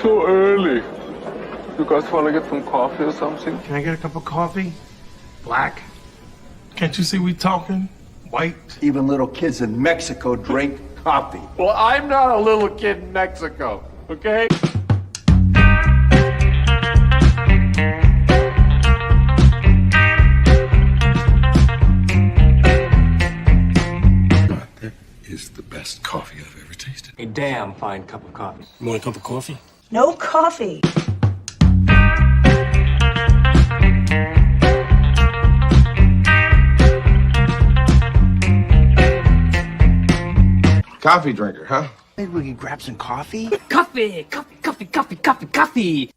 so early. You guys want to get some coffee or something? Can I get a cup of coffee? Black? Can't you see we talking? White? Even little kids in Mexico drink coffee. Well, I'm not a little kid in Mexico, okay? That is the best coffee I've ever tasted. A damn fine cup of coffee. You want a cup of coffee? No coffee. Coffee drinker, huh? Maybe we can grab some coffee? Coffee, coffee, coffee, coffee, coffee, coffee.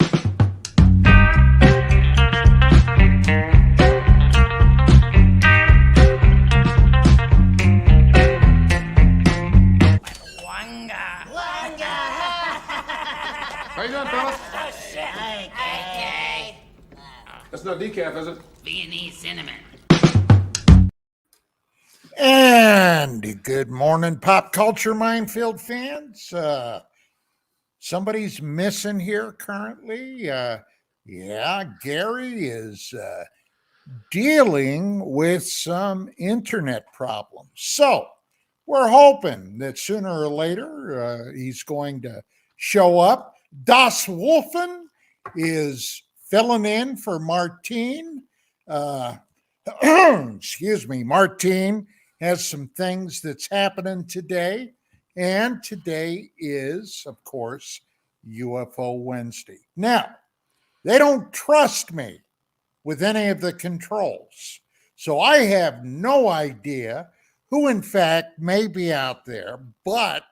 How you doing, fellas? That's not decaf, is it? Viennese cinnamon. And good morning, pop culture minefield fans. Somebody's missing here currently. Gary is dealing with some internet problems. So we're hoping that sooner or later he's going to show up. Das Wolfen is filling in for Martine. Excuse me, Martine has some things that's happening today. And today is, of course, UFO Wednesday. Now, they don't trust me with any of the controls. So I have no idea who, in fact, may be out there. But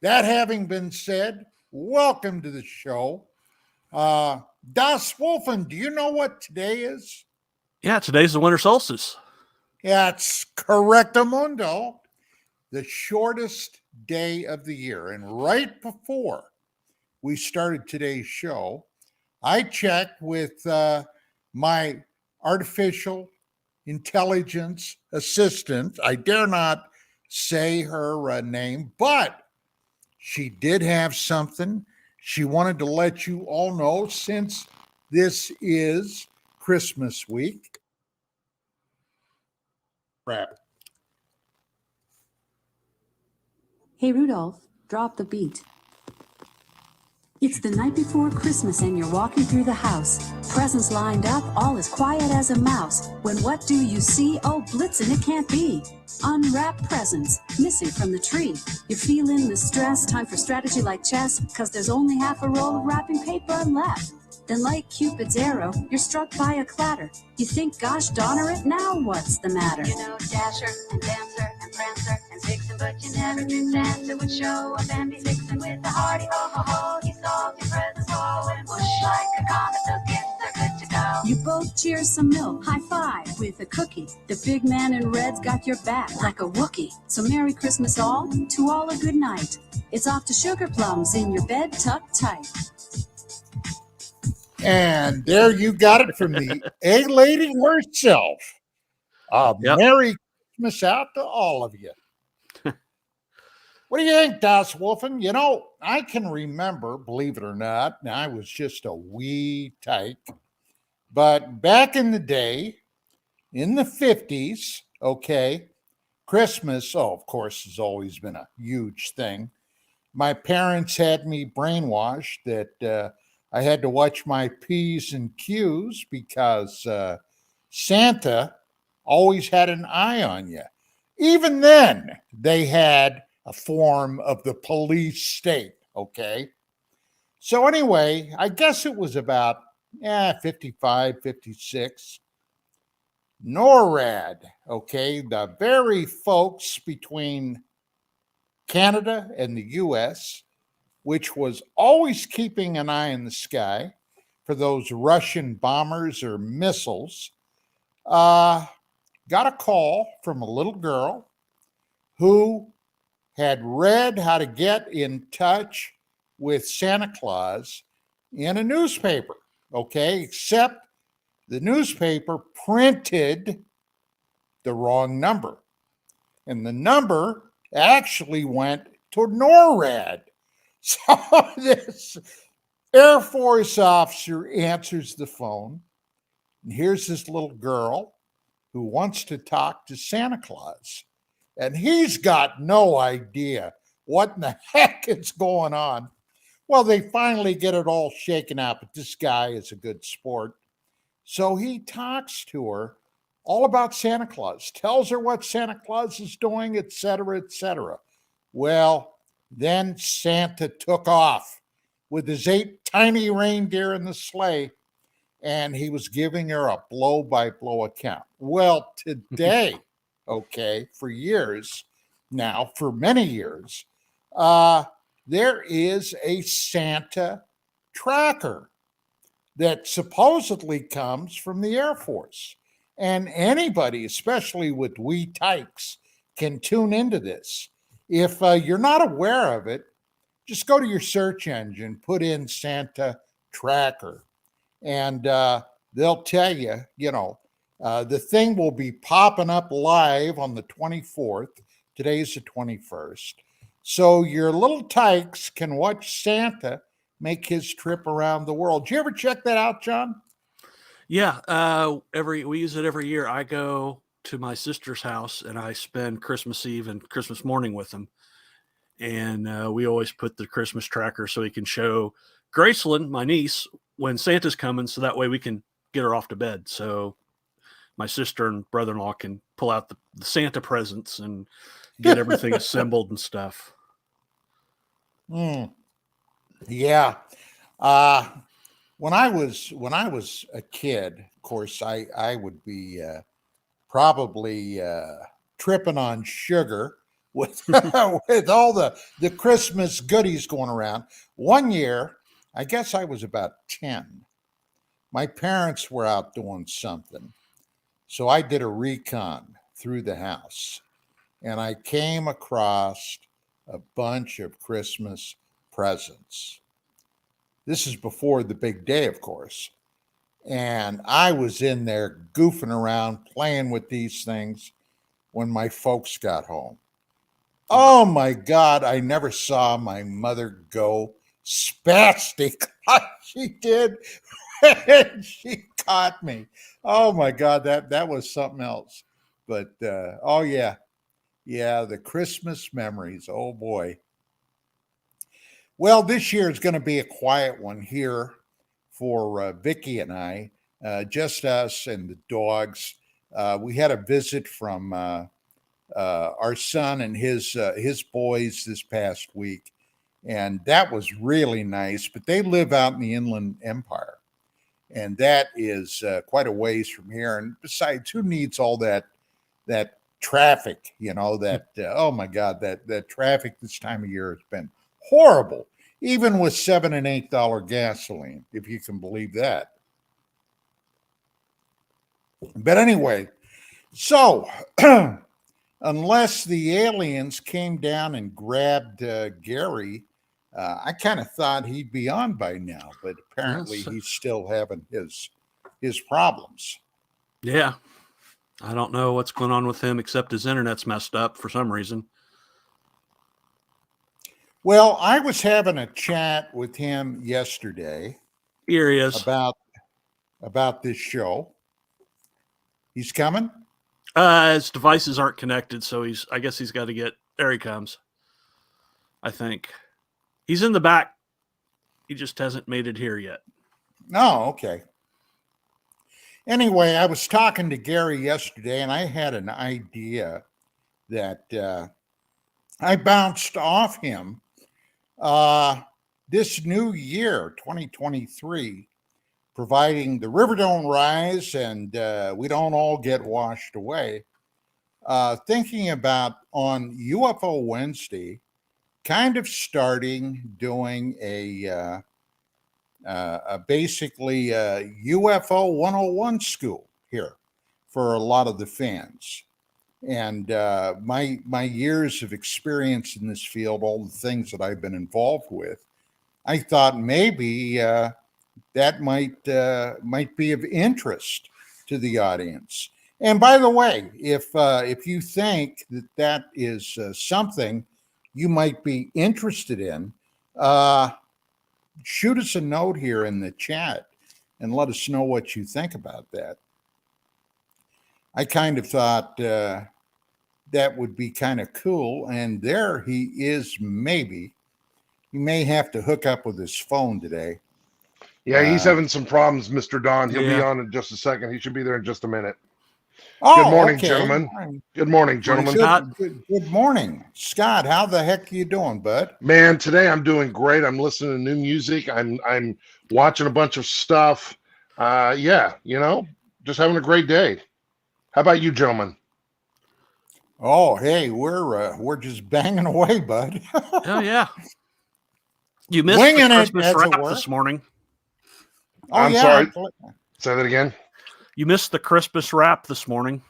that having been said, welcome to the show. Das Wolfen, do you know what today is? Yeah, today's the winter solstice. That's correctamundo, the shortest day of the year. And right before we started today's show, I checked with my artificial intelligence assistant. I dare not say her name, but she did have something she wanted to let you all know since this is Christmas week. Wrap. Hey, Rudolph, drop the beat. It's the night before Christmas and you're walking through the house. Presents lined up, all as quiet as a mouse. When what do you see? Oh, blitzing, it can't be. Unwrapped presents, missing from the tree. You're feeling the stress, time for strategy like chess, 'cause there's only half a roll of wrapping paper left. Then like Cupid's arrow, you're struck by a clatter. You think, gosh, donner it, now what's the matter? You know Dasher and Dancer and Prancer and Vixen, but you never knew Santa would show up and be vixen with a hearty ho-ho-ho. He solved your presents all and whoosh like a comet, those gifts are good to go. You both cheer some milk, high five with a cookie. The big man in red's got your back like a Wookiee. So Merry Christmas all, to all a good night. It's off to sugar plums in your bed tucked tight. And there you got it from the A-Lady herself. Merry Christmas out to all of you. What do you think, Das Wolfen? You know, I can remember, believe it or not, I was just a wee tyke, but back in the day, in the 50s, okay, Christmas, of course, has always been a huge thing. My parents had me brainwashed that I had to watch my P's and Q's because Santa always had an eye on you. Even then, they had a form of the police state, okay? So anyway, I guess it was about 55, 56. NORAD, okay, the very folks between Canada and the U.S., which was always keeping an eye in the sky for those Russian bombers or missiles, got a call from a little girl who had read how to get in touch with Santa Claus in a newspaper, okay, except the newspaper printed the wrong number. And the number actually went to NORAD. So this Air Force officer answers the phone, and here's this little girl who wants to talk to Santa Claus. And he's got no idea what in the heck is going on. Well, they finally get it all shaken out, but this guy is a good sport. So he talks to her all about Santa Claus, tells her what Santa Claus is doing, etc., etc. Well, then Santa took off with his 8 tiny reindeer in the sleigh, and he was giving her a blow-by-blow account. Well, today, okay, for years now, for many years, there is a Santa tracker that supposedly comes from the Air Force. And anybody, especially with wee tykes, can tune into this. If you're not aware of it, just go to your search engine, put in Santa tracker, and they'll tell you, the thing will be popping up live on the 24th. Today's the 21st. So your little tykes can watch Santa make his trip around the world. Did you ever check that out, John? Yeah, we use it every year. I go to my sister's house and I spend Christmas Eve and Christmas morning with them. And we always put the Christmas tracker so he can show Graceland, my niece, when Santa's coming, so that way we can get her off to bed. So my sister and brother-in-law can pull out the Santa presents and get everything assembled and stuff. Yeah. When I was a kid, of course, I would be probably tripping on sugar with with all the Christmas goodies going around. One year, I guess I was about 10. My parents were out doing something, so I did a recon through the house, and I came across a bunch of Christmas presents. This is before the big day, of course. And I was in there goofing around, playing with these things when my folks got home. Oh my God, I never saw my mother go spastic like she did when she caught me. Oh my God, that was something else. But oh yeah, the Christmas memories. Oh boy. Well, this year is going to be a quiet one here for Vicky and I, just us and the dogs. We had a visit from our son and his boys this past week, and that was really nice. But they live out in the Inland Empire, and that is quite a ways from here. And besides, who needs all that traffic? Oh my God, that traffic this time of year has been horrible, even with $7 and $8 gasoline, if you can believe that. But anyway, so unless the aliens came down and grabbed Gary, I kind of thought he'd be on by now, but apparently he's still having his problems. Yeah. I don't know what's going on with him except his internet's messed up for some reason. Well, I was having a chat with him yesterday. Here he is. About this show. He's coming? His devices aren't connected, so I guess he's got to get, there he comes. I think. He's in the back. He just hasn't made it here yet. Oh, okay. Anyway, I was talking to Gary yesterday, and I had an idea that I bounced off him this new year, 2023, providing the river don't rise and we don't all get washed away, thinking about on UFO Wednesday, kind of doing a basically UFO 101 school here for a lot of the fans. And my years of experience in this field, all the things that I've been involved with, I thought maybe that might be of interest to the audience. And by the way, if you think that is something you might be interested in, Shoot us a note here in the chat and let us know what you think about that. I kind of thought that would be kind of cool. And there he is, maybe. He may have to hook up with his phone today. Yeah, he's having some problems, Mr. Don. He'll be Yeah. on in just a second. He should be there in just a minute. Oh, Good morning, okay. gentlemen. Good morning, gentlemen. Good morning, Scott. How the heck are you doing, bud? Man, today I'm doing great. I'm listening to new music. I'm watching a bunch of stuff. Yeah, just having a great day. How about you, gentlemen? Oh, hey, we're just banging away, bud. Oh yeah. You missed Winging the it, Christmas as it wrap were. this morning. Oh, I'm yeah. sorry. Say that again. You missed the Christmas wrap this morning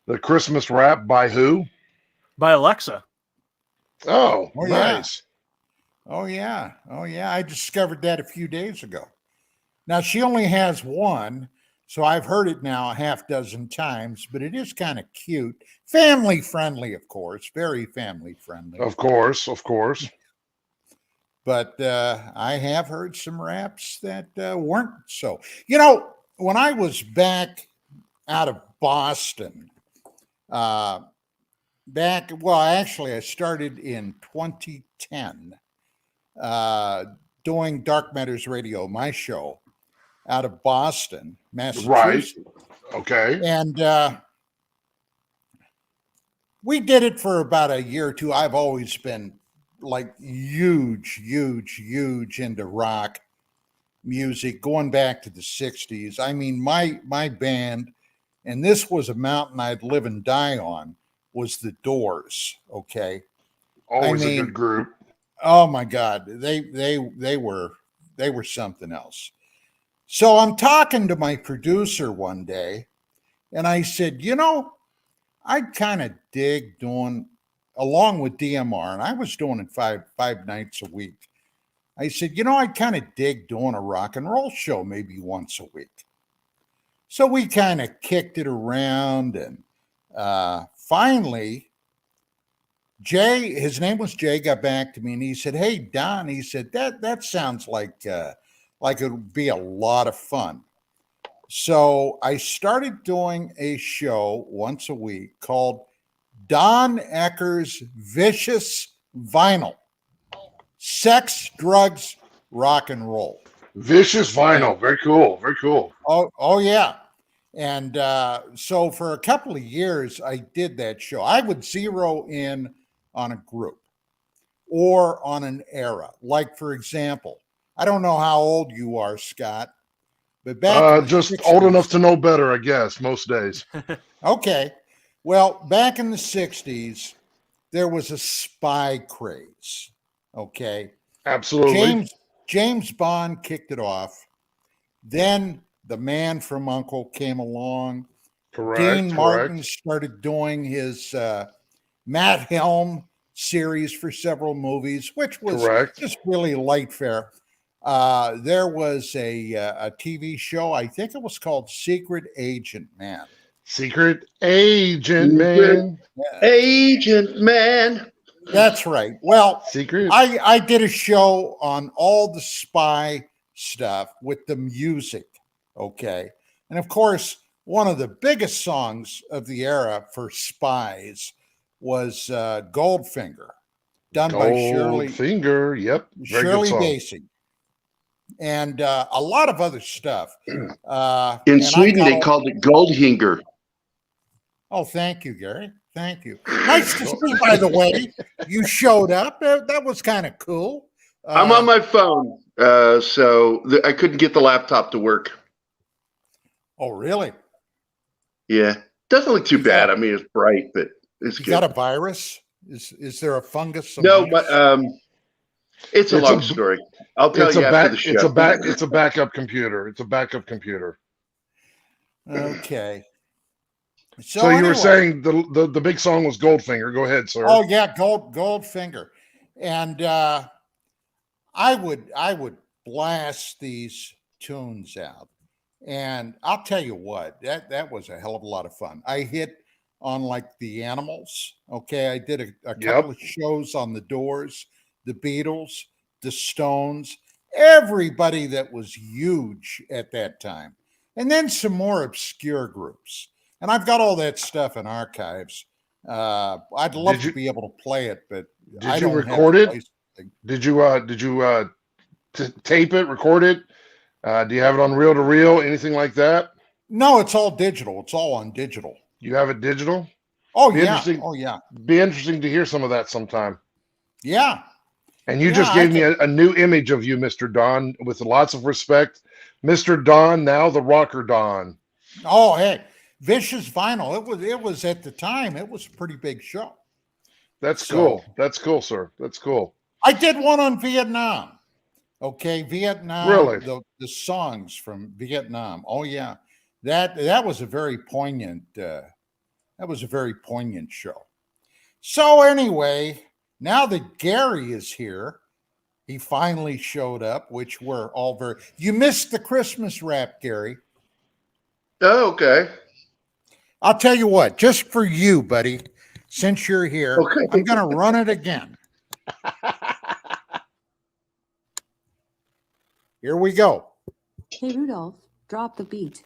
The Christmas wrap by who? by Alexa. Oh, Oh, yeah. nice. Oh, yeah. Oh, yeah. I discovered that a few days ago. Now, she only has one, so I've heard it now a half dozen times, but it is kind of cute. Family friendly, of course. Very family friendly. Of course, of course. But I have heard some raps that weren't so. When I was back out of Boston, actually, I started in 2010 doing Dark Matters Radio, my show, out of Boston, Massachusetts. Right. Okay. And we did it for about a year or two. I've always been like huge into rock music going back to the 60s. I mean, my band, and this was a mountain I'd live and die on, was the Doors. Okay. Always a good group. Oh my God. They were something else. So I'm talking to my producer one day and I said, I kind of dig doing, along with DMR, and I was doing it five nights a week. I said, I kind of dig doing a rock and roll show maybe once a week. So we kind of kicked it around, and finally, Jay, his name was Jay, got back to me and he said, "Hey, Don," he said, that sounds like it would be a lot of fun. So I started doing a show once a week called Don Ecker's Vicious Vinyl. Sex, drugs, rock and roll. Vicious Vinyl. Very cool. Very cool. Oh yeah. And so for a couple of years, I did that show. I would zero in on a group or on an era. Like, for example, I don't know how old you are, Scott, but back just old enough to know better, I guess, most days. Okay. Well, back in the 60s, there was a spy craze. Okay. Absolutely. James Bond kicked it off. Then The Man from U.N.C.L.E. came along. Correct. Dean Martin started doing his Matt Helm series for several movies, which was just really light fare. There was a TV show, I think it was called Secret Agent Man. Secret Agent Man. Agent Man. That's right. Well, Secret. I did a show on all the spy stuff with the music. Okay. And of course, one of the biggest songs of the era for spies was Goldfinger, done by Shirley. Goldfinger, yep. Shirley Bassey. And a lot of other stuff. In Sweden, they called it Goldhinger. Oh, thank you, Gary. Thank you. Nice to see, by the way. You showed up. That was kind of cool. I'm on my phone, so I couldn't get the laptop to work. Oh, really? Yeah. Doesn't look too bad. I mean, it's bright, but it's good. Is that a virus? Is there a fungus? No, but it's a long story. I'll tell you after the show. It's a backup computer. It's a backup computer. Okay. So you were saying the big song was Goldfinger. Go ahead, sir. Oh yeah, Goldfinger, and I would blast these tunes out, and I'll tell you what, that was a hell of a lot of fun. I hit on like the Animals. Okay, I did a couple of shows on the Doors, the Beatles, the Stones, everybody that was huge at that time. And then some more obscure groups. And I've got all that stuff in archives. I'd love to be able to play it, but did you record it? Did you tape it, record it? Do you have it on reel to reel, anything like that? No, it's all digital. It's all on digital. You have it digital? Oh, yeah. Oh, yeah. Be interesting to hear some of that sometime. Yeah. And you just gave me a new image of you, Mr. Don, with lots of respect. Mr. Don, now the Rocker Don. Oh, hey, Vicious Vinyl. It was at the time, it was a pretty big show. That's cool. That's cool, sir. That's cool. I did one on Vietnam. Okay, Vietnam. Really? The songs from Vietnam. Oh, yeah. That was a very poignant show. So anyway, now that Gary is here, he finally showed up, which we're all very. You missed the Christmas wrap, Gary. Oh, okay. I'll tell you what, just for you, buddy, since you're here, okay. I'm going to run it again. Here we go. Hey, Rudolph, drop the beat.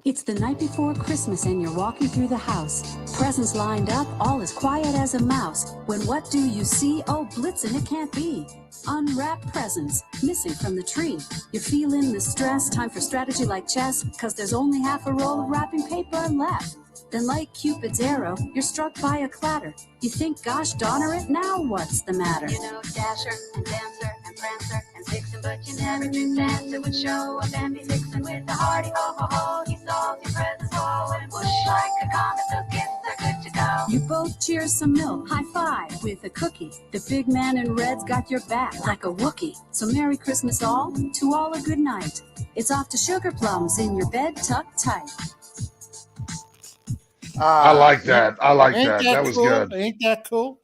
It's the night before Christmas and you're walking through the house. Presents lined up, all as quiet as a mouse. When what do you see? Oh, blitzing, it can't be. Unwrapped presents, missing from the tree. You're feeling the stress, time for strategy like chess, cause there's only half a roll of wrapping paper left. Then like Cupid's arrow, you're struck by a clatter. You think, gosh, donner it, now what's the matter? You know Dasher and Dancer and Prancer and Vixen, but you never knew Santa would show up and be fixin' with a hearty ho ho ho. He solves your presents all and whoosh like a comet, those gifts are good to go. You both cheer some milk, high five with a cookie. The big man in red's got your back like a Wookie. So Merry Christmas all, to all a good night. It's off to sugar plums in your bed tucked tight. I like that. I like that. That was cool? good. Ain't that cool?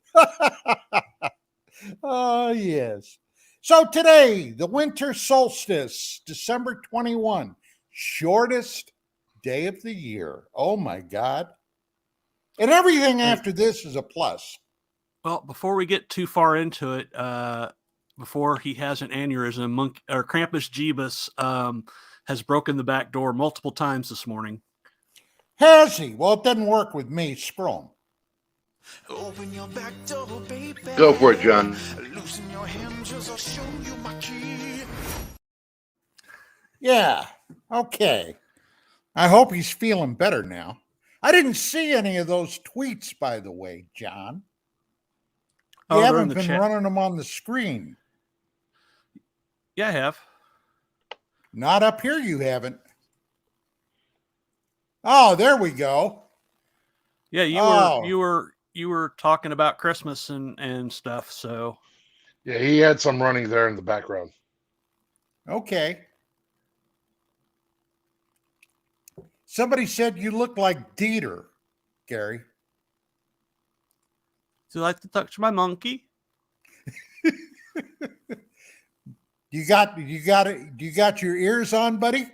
Oh, yes. So today, the winter solstice, December 21, shortest day of the year. Oh, my God. And everything after this is a plus. Well, before we get too far into it, before he has an aneurysm, Krampus Jeebus has broken the back door multiple times this morning. Has he? Well, it doesn't work with me, Sprung. Go for it, John. Yeah. Okay. I hope he's feeling better now. I didn't see any of those tweets, by the way, John. You haven't been running them on the screen. Yeah, I have. Not up here, you haven't. Oh, there we go. Yeah, you were talking about Christmas and stuff, so yeah, he had some running there in the background. Okay. Somebody said you look like Dieter, Gary. Do you like to touch my monkey? You got your ears on, buddy?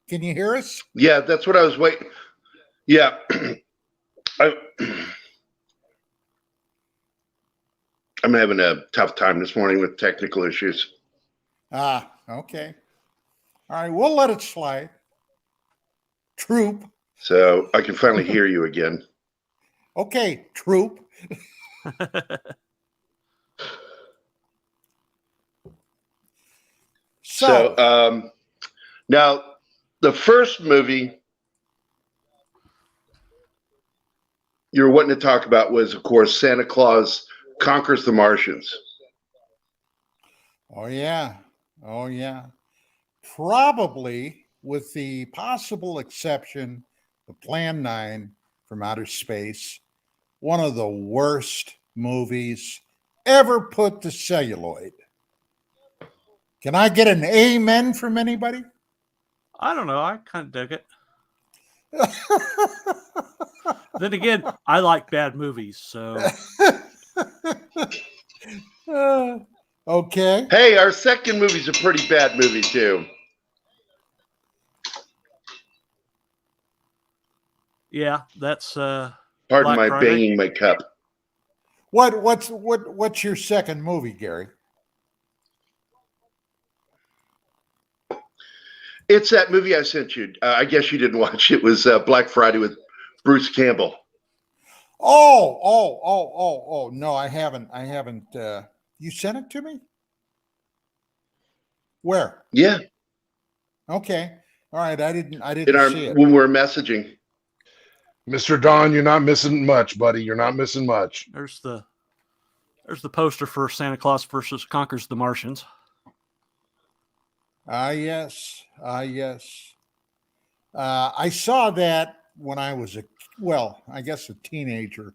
Can you hear us? Yeah, that's what I was waiting. Yeah. I'm having a tough time this morning with technical issues. Ah, okay. All right, we'll let it slide. Troop. So I can finally hear you again. Okay, troop. So now the first movie you're wanting to talk about was, of course, Santa Claus Conquers the Martians. Oh, yeah. Oh, yeah. Probably, with the possible exception of Plan 9 from Outer Space, one of the worst movies ever put to celluloid. Can I get an amen from anybody? I don't know. I kind of dig it. Then again, I like bad movies, so. Okay. Hey, our second movie's a pretty bad movie too. Yeah, that's Pardon Black my Friday. banging my cup. What's your second movie, Gary? It's that movie I sent you. I guess you didn't watch it. It was Black Friday with Bruce Campbell. Oh, no, I haven't. You sent it to me? Where? Yeah. Okay. All right. I didn't see it. When we're messaging. Mr. Don, you're not missing much, buddy. You're not missing much. There's the poster for Santa Claus versus Conquers the Martians. Yes. Yes. I saw that when I was I guess a teenager.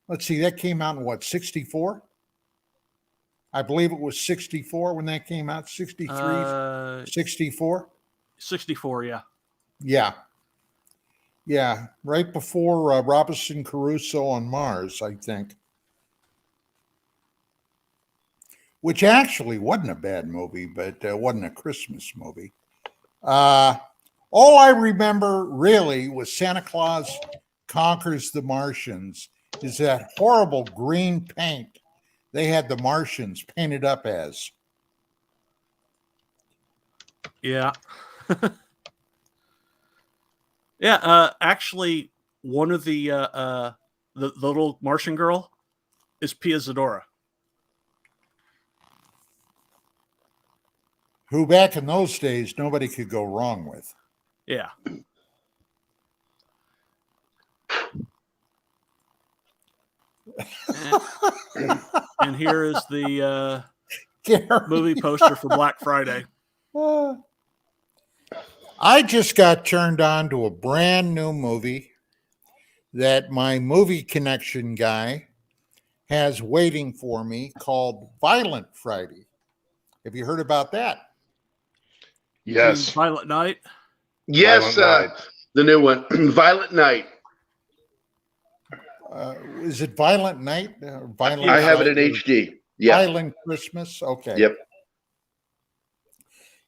Let's see, that came out in what, 64? I believe it was 64 when that came out. 63, 64? 64, yeah. Yeah. Yeah, right before Robinson Crusoe on Mars, I think. Which actually wasn't a bad movie, but wasn't a Christmas movie. All I remember really was Santa Claus Conquers the Martians is that horrible green paint they had the Martians painted up as. Yeah. Yeah, actually, one of the little Martian girl is Pia Zadora. Who back in those days, nobody could go wrong with. Yeah. And here is the movie poster for Black Friday. I just got turned on to a brand new movie that my movie connection guy has waiting for me called Violent Friday. Have you heard about that? Yes. Violent Night? Yes, Violent Night. The new one, Violent Night. Is it Violent Night? Violent I have it Friday? in HD. Yeah. Violent Christmas? Okay. Yep.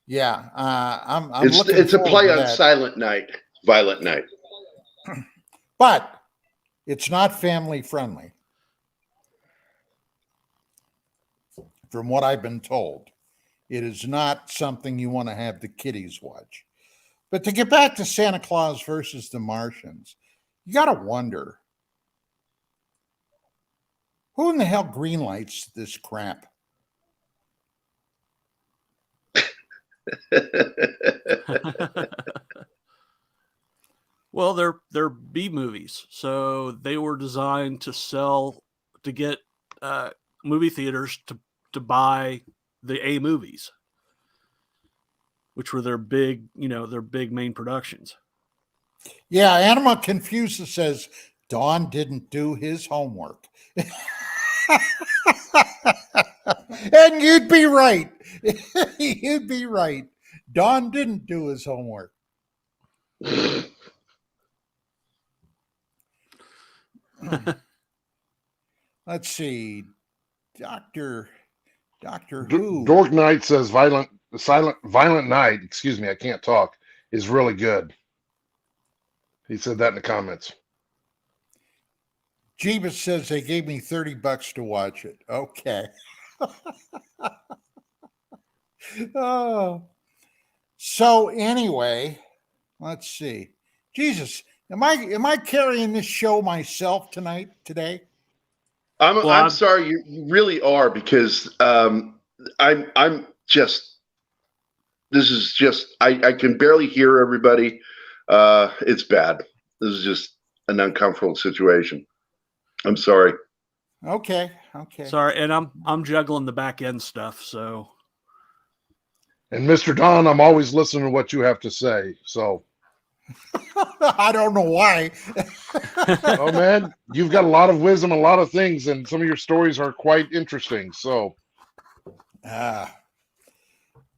Yeah. I'm It's a play on that. Silent Night, Violent Night. But it's not family friendly. From what I've been told, it is not something you want to have the kiddies watch. But to get back to Santa Claus versus the Martians, you got to wonder, who in the hell greenlights this crap? Well, they're B movies, so they were designed to get movie theaters to buy the A movies, which were their big main productions. Yeah, Anima Confusa says Don didn't do his homework. And you'd be right. You'd be right. Don didn't do his homework. Let's see. Doctor Who. Dork Knight says Violent Night, excuse me, I can't talk, is really good. He said that in the comments. Jeebus says they gave me $30 to watch it. Okay. Oh. So anyway, let's see. Jesus, am I carrying this show myself today? I'm sorry, you really are, because I'm just, this is just, I can barely hear everybody. It's bad. This is just an uncomfortable situation. I'm sorry. Okay. Sorry, and I'm juggling the back end stuff, so. And Mr. Don, I'm always listening to what you have to say. So I don't know why. oh man, you've got a lot of wisdom, a lot of things, and some of your stories are quite interesting. So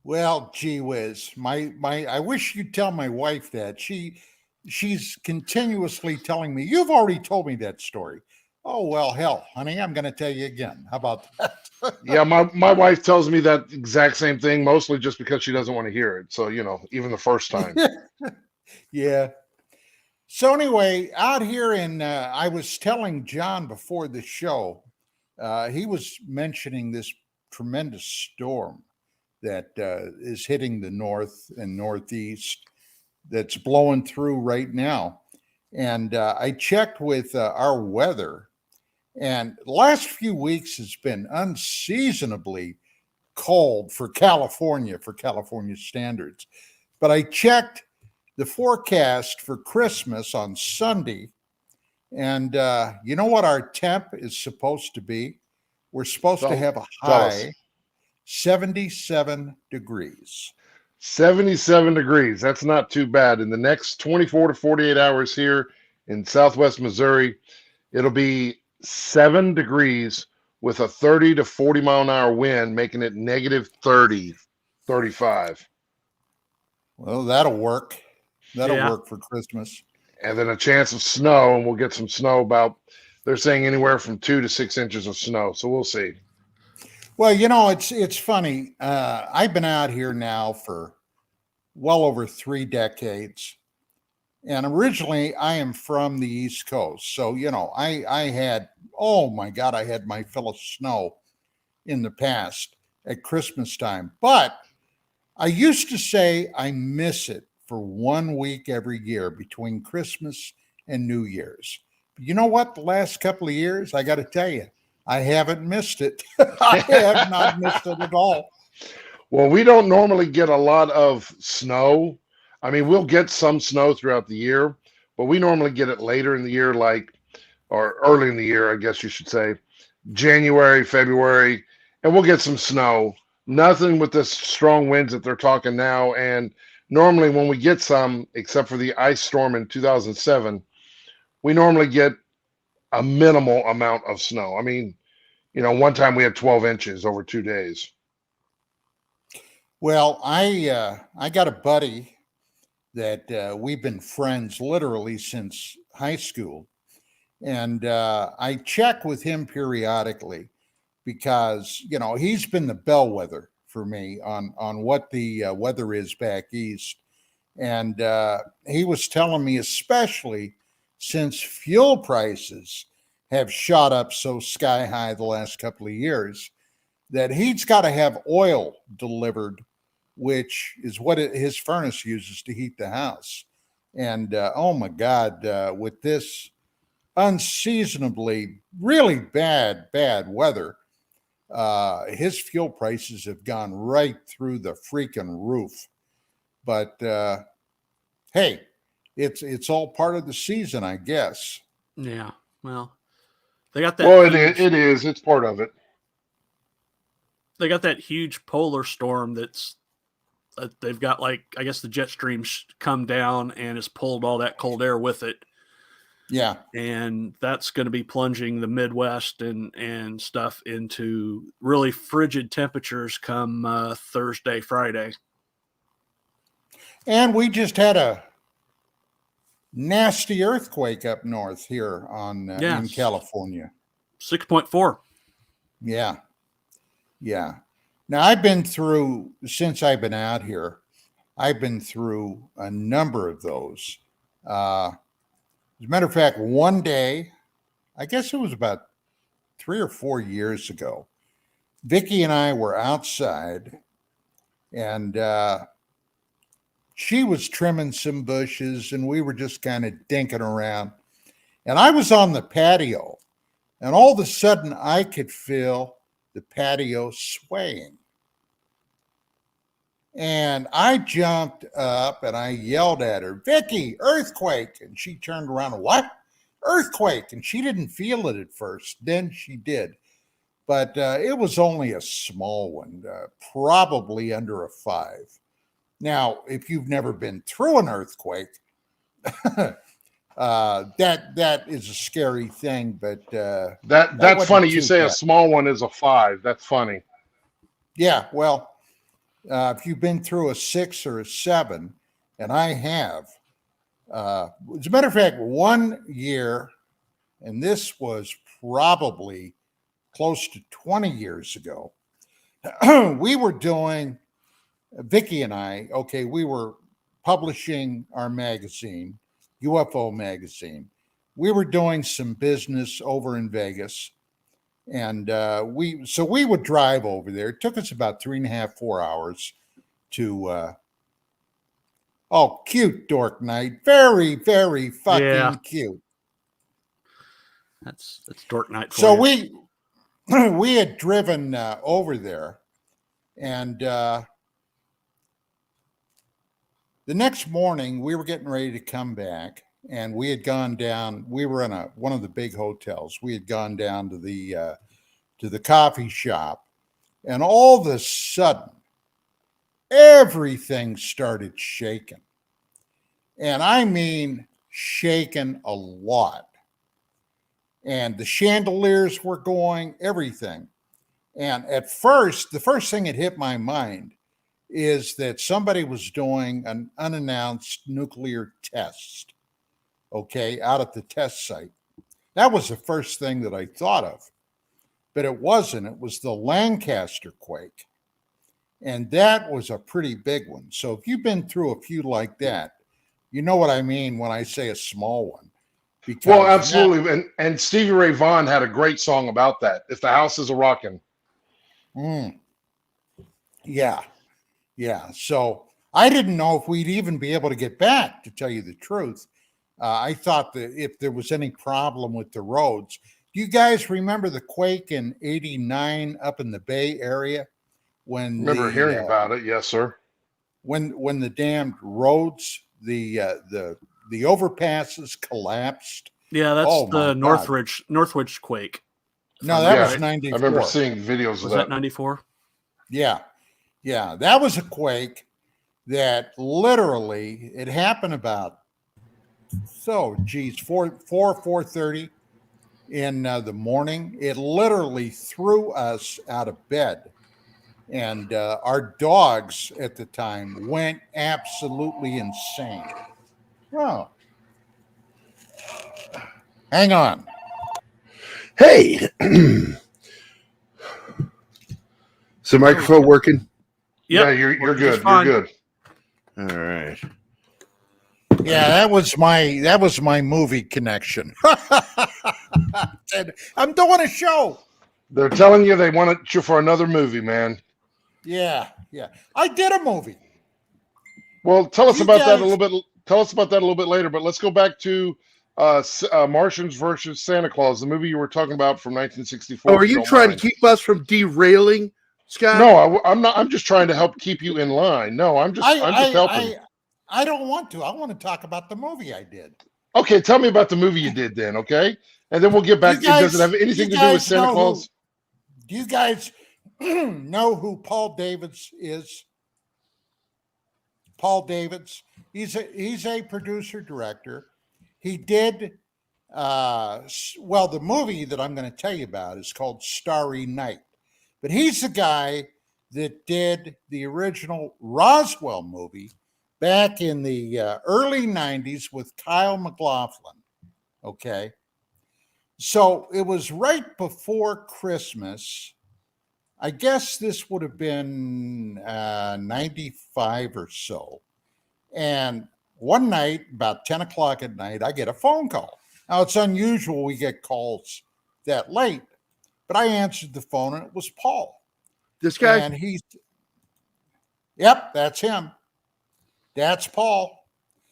well, gee whiz. I wish you'd tell my wife that. She's continuously telling me, you've already told me that story. Oh, well, hell, honey, I'm going to tell you again. How about that? yeah, my wife tells me that exact same thing, mostly just because she doesn't want to hear it. So, even the first time. Yeah. So anyway, out here I was telling John before the show, he was mentioning this tremendous storm that is hitting the north and northeast that's blowing through right now. And I checked with our weather, and the last few weeks has been unseasonably cold for California standards. But I checked the forecast for Christmas on Sunday, and you know what our temp is supposed to be? We're supposed to have a high 77 degrees. 77 degrees. That's not too bad. In the next 24 to 48 hours here in Southwest Missouri, it'll be 7 degrees with a 30 to 40 mile an hour wind, making it negative 30, 35. Well, that'll work. That'll work for Christmas. And then a chance of snow, and we'll get some snow they're saying anywhere from 2 to 6 inches of snow. So we'll see. Well, you know, it's funny. I've been out here now for well over 3 decades. And originally I am from the East Coast. So, you know, I had, oh my God, I had my fill of snow in the past at Christmas time. But I used to say I miss it for 1 week every year between Christmas and New Year's. But you know what? The last couple of years, I got to tell you, I haven't missed it. I have not missed it at all. Well, we don't normally get a lot of snow. I mean, we'll get some snow throughout the year, but we normally get it later in the year, or early in the year, I guess you should say, January, February, and we'll get some snow. Nothing with the strong winds that they're talking now. And normally when we get some, except for the ice storm in 2007, we normally get a minimal amount of snow. I mean, you know, one time we had 12 inches over 2 days. Well, I got a buddy that we've been friends literally since high school. And I check with him periodically because, you know, he's been the bellwether for me on what the weather is back east. And he was telling me, especially since fuel prices have shot up so sky high the last couple of years, that he's got to have oil delivered, which is what his furnace uses to heat the house. And oh my God, with this unseasonably really bad weather, his fuel prices have gone right through the freaking roof. But hey, it's all part of the season, I guess. Yeah, well, they got that. Well, it is. It's part of it. They got that huge polar storm that's they've got, like, I guess the jet stream come down and has pulled all that cold air with it. Yeah. And that's going to be plunging the Midwest and stuff into really frigid temperatures come Thursday, Friday. And we just had a nasty earthquake up north here in California. 6.4. Yeah. Yeah. Now, I've been through, since I've been out here, I've been through a number of those. As a matter of fact, one day, I guess it was about 3 or 4 years ago, Vicki and I were outside, and she was trimming some bushes, and we were just kind of dinking around. And I was on the patio, and all of a sudden, I could feel the patio swaying. And I jumped up and I yelled at her, "Vicki, earthquake!" And she turned around and, "What? Earthquake?" And she didn't feel it at first. Then she did. But it was only a small one, probably under a 5. Now, if you've never been through an earthquake, that is a scary thing. But that's funny. You say a small one is a 5. That's funny. Yeah, well, if you've been through a 6 or a 7, and I have, as a matter of fact, 1 year, and this was probably close to 20 years ago, we were doing, Vicki and I, we were publishing our magazine, UFO magazine. We were doing some business over in Vegas, And we would drive over there. It took us about 3.5, 4 hours to cute dork night. Very, very fucking cute. That's dork night for So you. we had driven over there, and the next morning we were getting ready to come back, and we had gone down. We were in one of the big hotels. We had gone down to the coffee shop, and all of a sudden, everything started shaking, and I mean shaking a lot. And the chandeliers were going, everything. And at first, the first thing that hit my mind is that somebody was doing an unannounced nuclear test, okay, out at the test site. That was the first thing that I thought of. But it wasn't. It was the Lancaster quake. And that was a pretty big one. So if you've been through a few like that, you know what I mean when I say a small one. Well, absolutely. And Stevie Ray Vaughan had a great song about that. If the house is a rockin'. Yeah. Yeah. So I didn't know if we'd even be able to get back, to tell you the truth. I thought that if there was any problem with the roads. Do you guys remember the quake in '89 up in the Bay Area? Remember hearing about it. Yes, sir. When the damned roads, the overpasses collapsed. Yeah, that's the Northridge quake. No, that was 94. I remember seeing videos of that. Was that 94? Yeah. Yeah. That was a quake that literally, it happened about, 4:30 in the morning. It literally threw us out of bed. And our dogs at the time went absolutely insane. Well, hang on. Hey, is the microphone working? Yep. Yeah, you're good. You're good. All right. Yeah, that was my movie connection. I'm doing a show. They're telling you they want you for another movie, man. Yeah. I did a movie. Well, tell us about that a little bit. Tell us about that a little bit later. But let's go back to Martians versus Santa Claus, the movie you were talking about from 1964. Oh, are you trying to keep us from derailing, Scott? No, I'm not. I'm just trying to help keep you in line. No, I'm just helping. I don't want to. I want to talk about the movie I did. Okay, tell me about the movie you did then, okay? And then we'll get back. Does it have anything to do with Santa Claus? Do you guys know who Paul Davids is? Paul Davids. He's a producer director. He did the movie that I'm going to tell you about is called Starry Night. But he's the guy that did the original Roswell movie back in the early 90s with Kyle MacLachlan. Okay. So it was right before Christmas. I guess this would have been 95 or so. And one night, about 10 o'clock at night, I get a phone call. Now, it's unusual we get calls that late, but I answered the phone and it was Paul. This guy? And yep, that's him. That's Paul.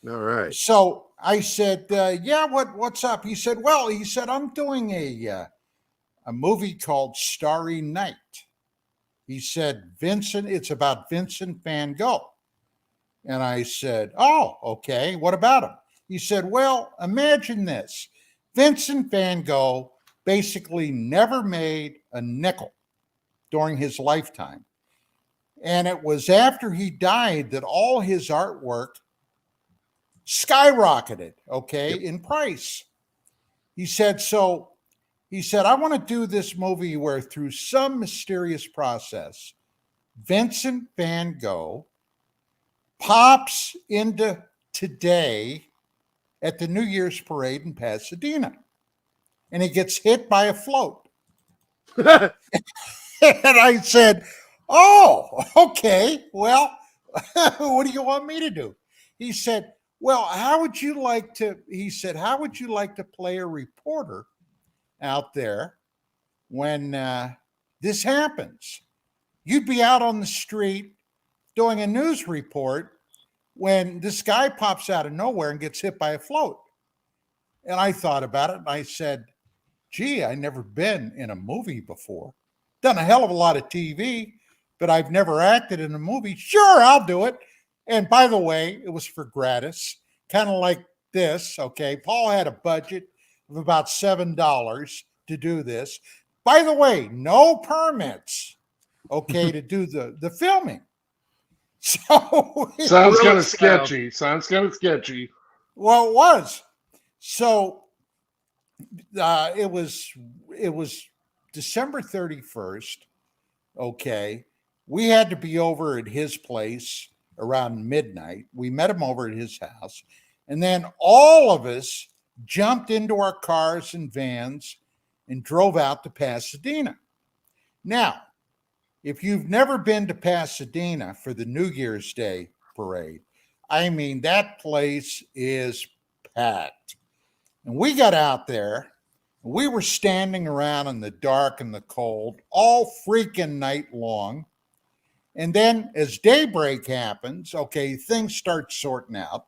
All right. So I said, what's up? He said, I'm doing a movie called Starry Night. He said, it's about Vincent van Gogh. And I said, oh, okay. What about him? He said, well, imagine this. Vincent van Gogh basically never made a nickel during his lifetime. And it was after he died that all his artwork skyrocketed, in price. He said, I want to do this movie where through some mysterious process, Vincent van Gogh pops into today at the New Year's parade in Pasadena. And he gets hit by a float. And I said, oh, okay. Well, what do you want me to do? He said, how would you like to play a reporter out there when this happens. You'd be out on the street doing a news report when this guy pops out of nowhere and gets hit by a float. And I thought about it and I said, gee, I never been in a movie before. Done a hell of a lot of TV, but I've never acted in a movie. Sure, I'll do it. And by the way, it was for gratis, kind of like this. Okay. Paul had a budget of about $7 to do this. By the way, no permits, okay, to do the filming. So sounds kind of sketchy. Sounds kind of sketchy. Well, it was. So it was December 31st. Okay. We had to be over at his place around midnight. We met him over at his house. And then all of us jumped into our cars and vans and drove out to Pasadena. Now, if you've never been to Pasadena for the New Year's Day parade, I mean, that place is packed. And we got out there, we were standing around in the dark and the cold all freaking night long. And then as daybreak happens, okay, things start sorting out.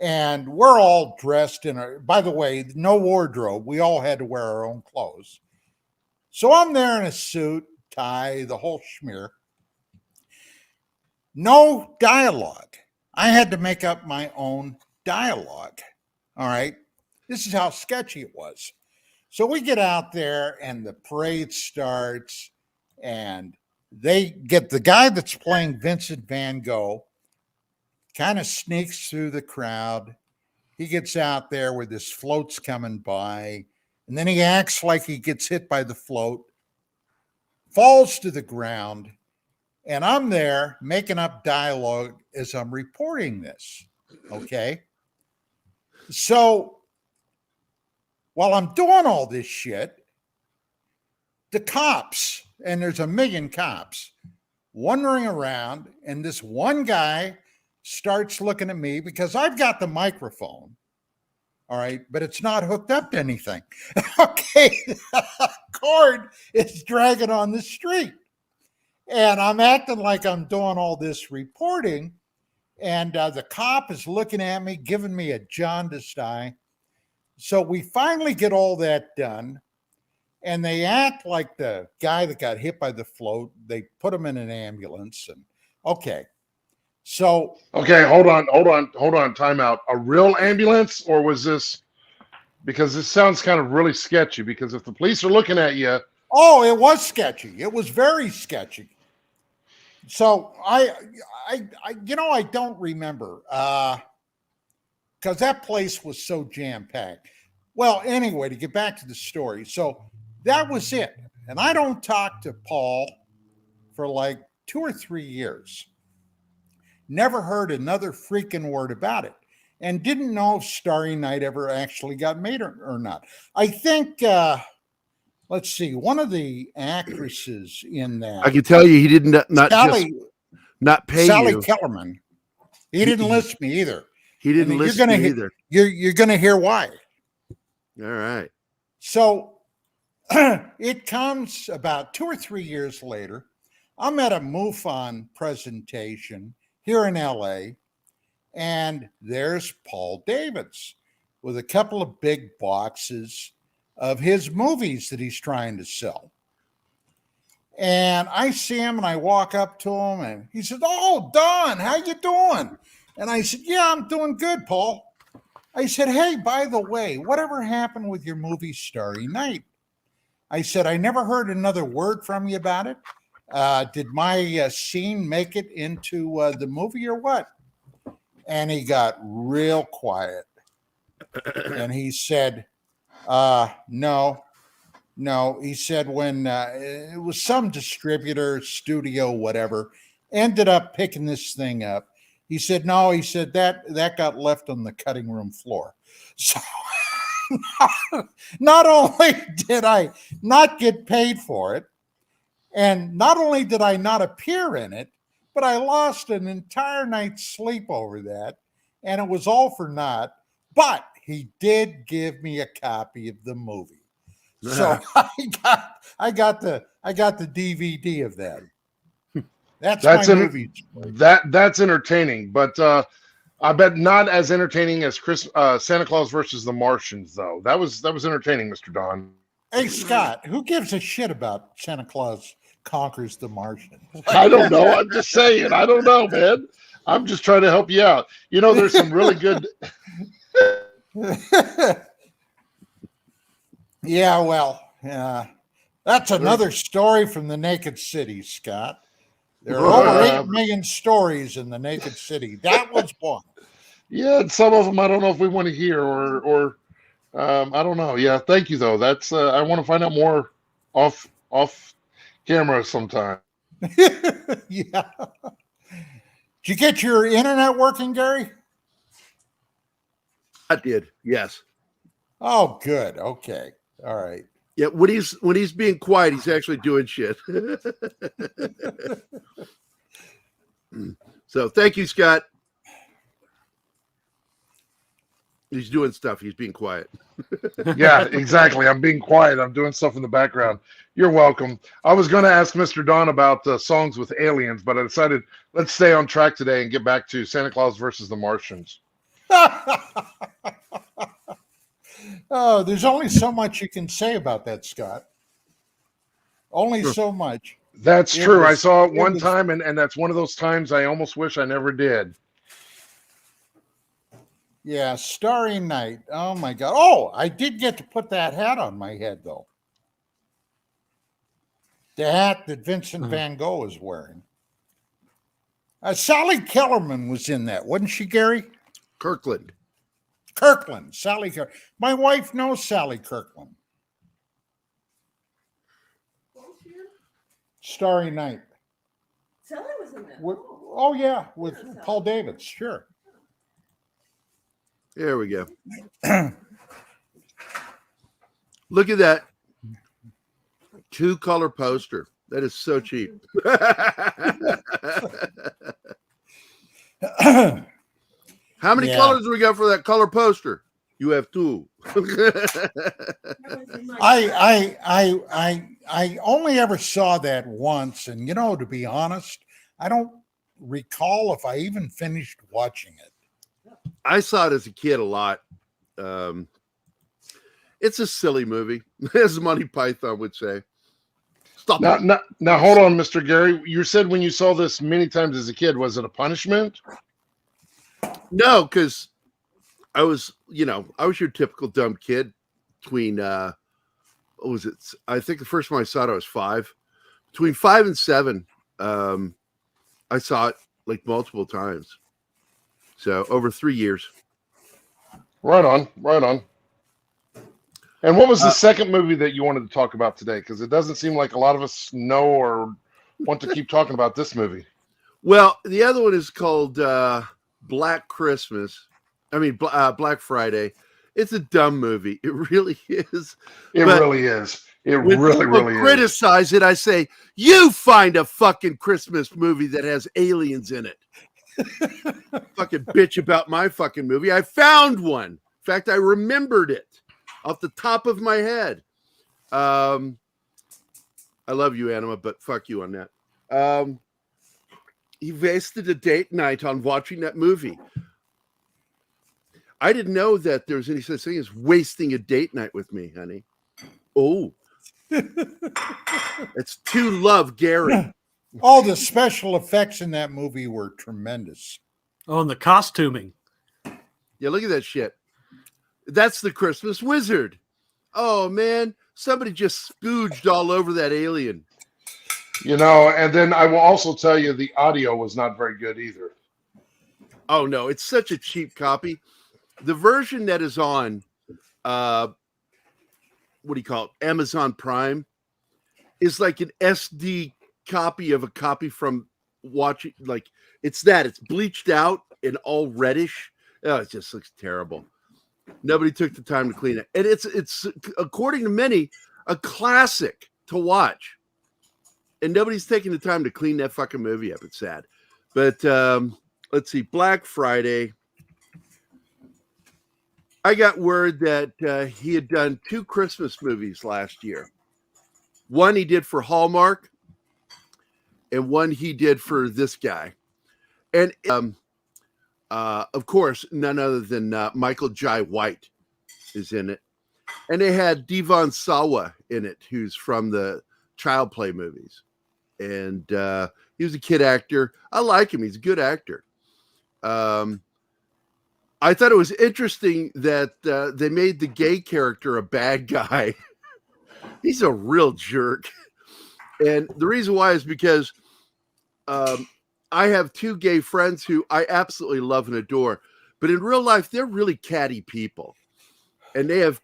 And we're all dressed in by the way, no wardrobe. We all had to wear our own clothes. So I'm there in a suit, tie, the whole schmear. No dialogue. I had to make up my own dialogue. All right. This is how sketchy it was. So we get out there and the parade starts and they get the guy that's playing Vincent Van Gogh kind of sneaks through the crowd. He gets out there where this float's coming by, and then he acts like he gets hit by the float, falls to the ground, and I'm there making up dialogue as I'm reporting this, okay? So while I'm doing all this shit, the cops, and there's a million cops, wandering around, and this one guy starts looking at me because I've got the microphone, all right, but it's not hooked up to anything. Okay, cord is dragging on the street. And I'm acting like I'm doing all this reporting, and the cop is looking at me, giving me a jaundiced eye. So we finally get all that done, and they act like the guy that got hit by the float. They put him in an ambulance, and okay. So okay, hold on, time out. A real ambulance, or was this, because this sounds kind of really sketchy, because if the police are looking at you. Oh, it was sketchy. It was very sketchy. So I don't remember because that place was so jam-packed. Well, anyway, to get back to the story. So that was it. And I don't talk to Paul for like 2 or 3 years. Never heard another freaking word about it, and didn't know if Starry Night ever actually got made or not. I think, let's see, one of the actresses in that. I can tell you he did not pay Sally you. Kellerman. He didn't list me either. He didn't list me either. You're going to hear why. All right. So it comes about 2 or 3 years later. I'm at a MUFON presentation here in LA, and there's Paul Davids with a couple of big boxes of his movies that he's trying to sell. And I see him and I walk up to him and he said, "Oh, Don, how you doing?" And I said, "Yeah, I'm doing good, Paul." I said, "Hey, by the way, whatever happened with your movie Starry Night?" I said, "I never heard another word from you about it. Did my scene make it into the movie or what?" And he got real quiet. And he said, no. He said when it was some distributor, studio, whatever, ended up picking this thing up. He said, no, he said that got left on the cutting room floor. So not only did I not get paid for it, and not only did I not appear in it, but I lost an entire night's sleep over that, and it was all for naught. But he did give me a copy of the movie. So I got the DVD of that. That's my movie. That's entertaining, but I bet not as entertaining as Santa Claus versus the Martians, though. That was entertaining, Mr. Don. Hey Scott, who gives a shit about Santa Claus conquers the Martians? I don't know. I'm just saying. I don't know, man. I'm just trying to help you out. You know, there's some really good. Yeah, well, that's another story from the Naked City, Scott. There are over 8 million stories in the Naked City. That was one. Yeah, and some of them I don't know if we want to hear or I don't know. Yeah, thank you though. That's I want to find out more off camera sometime. Yeah. Did you get your internet working, Gary? I did. Yes. Oh, good. Okay. All right. Yeah, when he's being quiet, he's actually doing shit. So thank you, Scott. He's doing stuff. He's being quiet. Yeah, exactly. I'm being quiet. I'm doing stuff in the background. You're welcome. I was going to ask Mr. Don about songs with aliens, but I decided let's stay on track today and get back to Santa Claus versus the Martians. Oh, there's only so much you can say about that, Scott. Only so much. That's true. I saw it one time, and that's one of those times I almost wish I never did. Yeah, Starry Night. Oh, my God. Oh, I did get to put that hat on my head, though. The hat that Vincent Van Gogh is wearing. Sally Kellerman was in that, wasn't she, Gary? Kirkland. Sally Kirkland. My wife knows Sally Kirkland. Starry Night. Sally was in that. Oh, yeah, with Paul Davis, sure. There we go. Look at that 2-color poster. That is so cheap. How many colors do we got for that color poster? You have 2. I only ever saw that once, and to be honest, I don't recall if I even finished watching it. I saw it as a kid a lot. It's a silly movie, as Monty Python would say. Stop now, hold on, Mr. Gary. You said when you saw this many times as a kid, was it a punishment? No, because I was your typical dumb kid between, what was it? I think the first time I saw it, I was 5. Between 5 and 7, I saw it like multiple times. So over 3 years. Right on. And what was the second movie that you wanted to talk about today? Because it doesn't seem like a lot of us know or want to keep talking about this movie. Well, the other one is called Black Friday. It's a dumb movie. It really is. It really is. It really is. Criticize it. I say, you find a fucking Christmas movie that has aliens in it. Fucking bitch about my fucking movie. I found one. In fact, I remembered it off the top of my head. I love you, Anima, but fuck you on that. He wasted a date night on watching that movie. I didn't know that there was any such thing as wasting a date night with me, honey. Oh. It's to love Gary. All the special effects in that movie were tremendous. Oh, and the costuming. Yeah, look at that shit. That's the Christmas wizard. Oh, man. Somebody just spooged all over that alien. And then I will also tell you the audio was not very good either. Oh, no. It's such a cheap copy. The version that is on, what do you call it? Amazon Prime is like an SD copy of a copy from watching. Like, it's bleached out and all reddish. Oh, it just looks terrible. Nobody took the time to clean it. And it's according to many, a classic to watch. And nobody's taking the time to clean that fucking movie up. It's sad. But let's see. Black Friday. I got word that he had done 2 Christmas movies last year. One he did for Hallmark, and one he did for this guy. And of course, none other than Michael Jai White is in it. And they had Devon Sawa in it, who's from the Child Play movies. And he was a kid actor. I like him. He's a good actor. I thought it was interesting that they made the gay character a bad guy. He's a real jerk. And the reason why is because I have 2 gay friends who I absolutely love and adore. But in real life, they're really catty people. And they have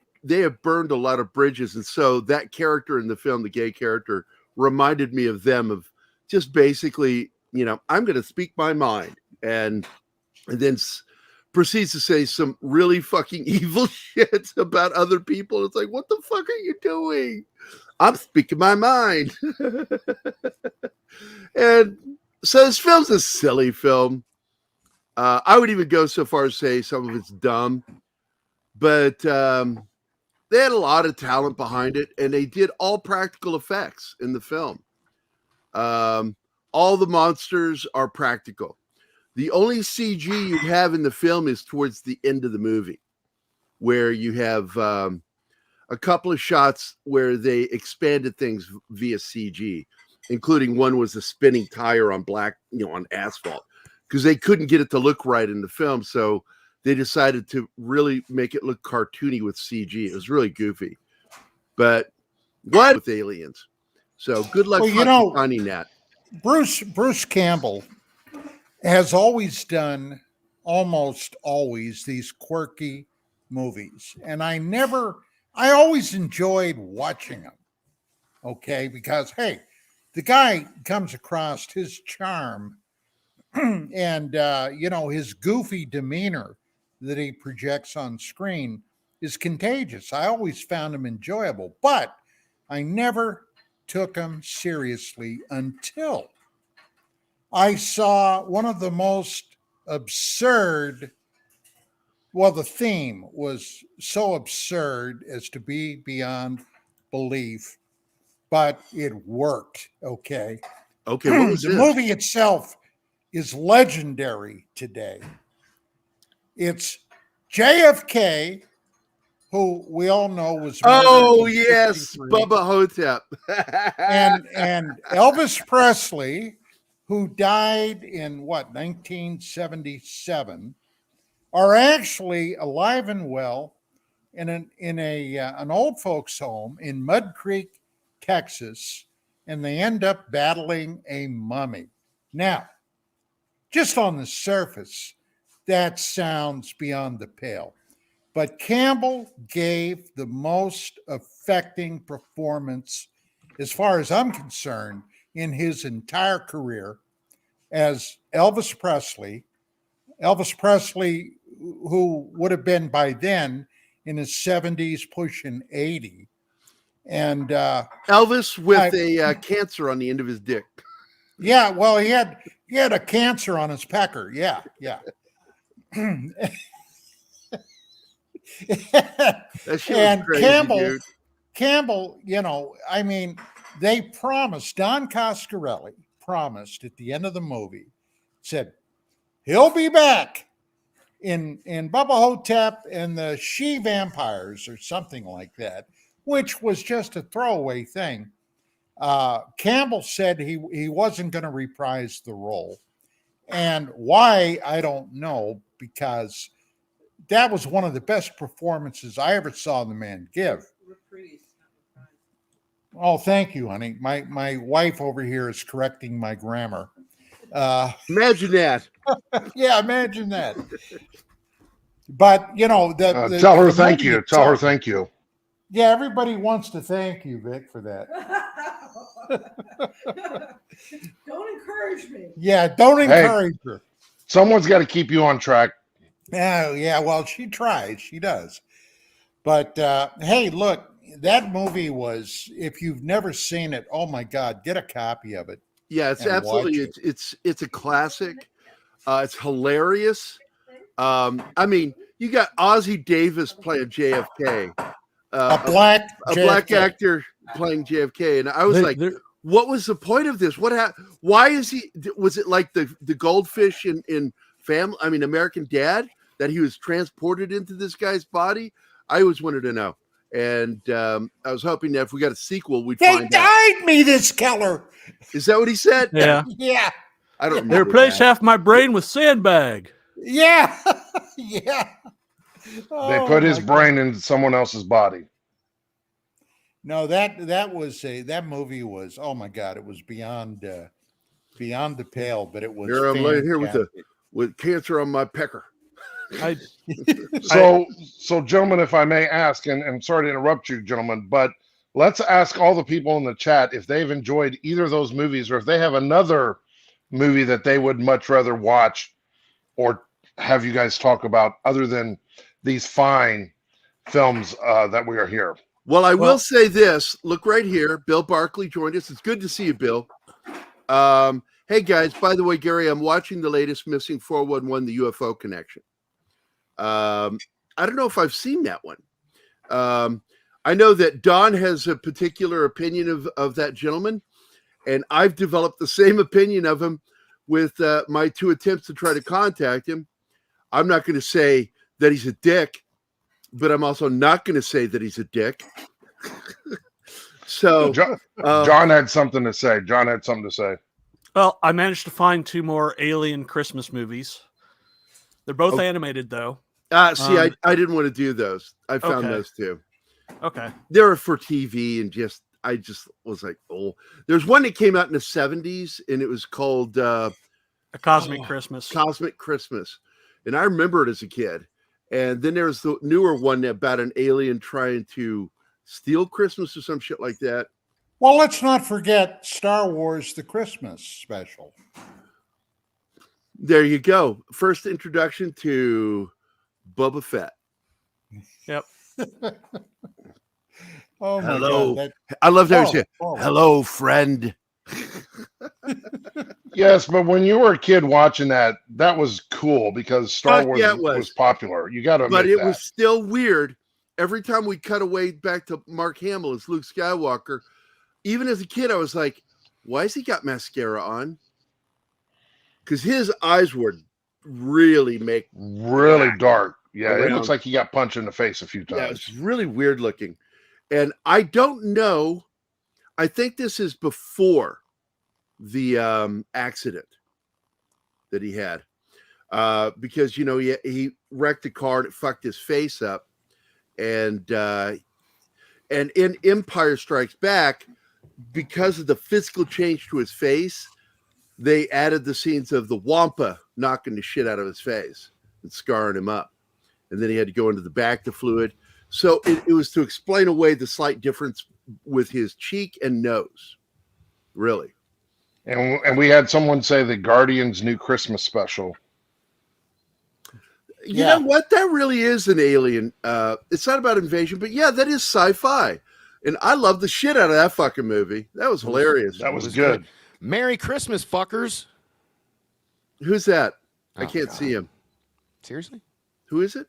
burned a lot of bridges. And so that character in the film, the gay character, reminded me of them, of just basically, I'm going to speak my mind. And then proceeds to say some really fucking evil shit about other people. It's like, what the fuck are you doing? I'm speaking my mind. And so this film's a silly film. I would even go so far as to say some of it's dumb. But they had a lot of talent behind it, and they did all practical effects in the film. All the monsters are practical. The only CG you have in the film is towards the end of the movie, where you have a couple of shots where they expanded things via CG, including one was a spinning tire on on asphalt, because they couldn't get it to look right in the film. So they decided to really make it look cartoony with CG. It was really goofy, but what with aliens? So good luck finding that. Bruce Campbell has always done, almost always, these quirky movies. And I always enjoyed watching them. Okay. Because, hey, the guy comes across his charm and, his goofy demeanor that he projects on screen is contagious. I always found him enjoyable, but I never took him seriously until I saw one of the most absurd, the theme was so absurd as to be beyond belief, but it worked. Okay. Okay. What was the this? movie itself is legendary today. It's JFK, who we all know was yes, Bubba Hotep. and Elvis Presley, who died in 1977, are actually alive and well in an old folks home in Mud Creek, Texas, and they end up battling a mummy. Now, just on the surface, that sounds beyond the pale. But Campbell gave the most affecting performance, as far as I'm concerned, in his entire career as Elvis Presley. Elvis Presley, who would have been by then in his 70s, pushing 80. And Elvis with a cancer on the end of his dick. Yeah, well, he had a cancer on his pecker. Yeah. That shit And was crazy, Campbell, they promised, Don Coscarelli promised at the end of the movie, said he'll be back in Bubba Hotep and the She Vampires or something like that, which was just a throwaway thing. Campbell said he wasn't going to reprise the role. And why, I don't know, because that was one of the best performances I ever saw the man give. Oh, thank you, honey. My wife over here is correcting my grammar. Imagine that. Yeah, imagine that. But, tell her thank you. Tell her thank you. Yeah, everybody wants to thank you, Vic, for that. Don't encourage me. Yeah, don't encourage her. Someone's got to keep you on track. Yeah, well, she tries. She does. But, hey, look, that movie was, if you've never seen it, oh, my God, get a copy of it. Yeah, it's absolutely, it's a classic. It's hilarious. I mean, You got Ozzie Davis playing JFK, a black actor playing JFK, and I was what was the point of this? What happened? Why is he? Was it like the goldfish in Family? I mean, American Dad, that he was transported into this guy's body? I always wanted to know, and I was hoping that if we got a sequel, we'd find out. They died me, this Keller. Is that what he said? Yeah. Yeah. I don't They remember. replaced half my brain with sandbag. Yeah. Yeah. They put his brain into someone else's body. No, that movie was, oh my God, it was beyond the pale, but it was. Here I'm laying here with cancer on my pecker. So gentlemen, if I may ask, and I'm sorry to interrupt you, gentlemen, but let's ask all the people in the chat if they've enjoyed either of those movies, or if they have another movie that they would much rather watch or have you guys talk about other than these fine films that we are here. Well, I will say this. Look right here. Bill Barkley joined us. It's good to see you, Bill. Hey, guys, by the way, Gary, I'm watching the latest Missing 411, the UFO Connection. I don't know if I've seen that one. I know that Don has a particular opinion of that gentleman, and I've developed the same opinion of him with my 2 attempts to try to contact him. I'm not going to say that he's a dick, but I'm also not going to say that he's a dick. So John had something to say. Well, I managed to find 2 more Alien Christmas movies. They're both animated, though. I didn't want to do those. I found those 2. Okay. They were for TV, and I just was like, oh. There's one that came out in the 70s, and it was called A Cosmic Christmas. Cosmic Christmas. And I remember it as a kid. And then there's the newer one about an alien trying to steal Christmas or some shit like that. Well, let's not forget Star Wars, the Christmas special. There you go. First introduction to Boba Fett. Yep. Oh, my hello. God, I love that. Hello, friend. Yes, but when you were a kid watching that was cool because Star Wars was popular. You got to admit But it that. was still weird. Every time we cut away back to Mark Hamill as Luke Skywalker, even as a kid, I was like, why has he got mascara on? Because his eyes were really dark. Yeah, it looks like he got punched in the face a few times. Yeah, it's really weird looking. And I don't know. I think this is before the accident that he had. Because, he wrecked a car and it fucked his face up. And in Empire Strikes Back, because of the physical change to his face, they added the scenes of the Wampa knocking the shit out of his face and scarring him up. And then he had to go into the back to fluid. So it was to explain away the slight difference with his cheek and nose. Really. And we had someone say the Guardians' new Christmas special. You know what? That really is an alien. It's not about invasion, but yeah, that is sci-fi. And I love the shit out of that fucking movie. That was hilarious. That was good. Merry Christmas, fuckers. Who's that? I can't see him. Seriously? Who is it?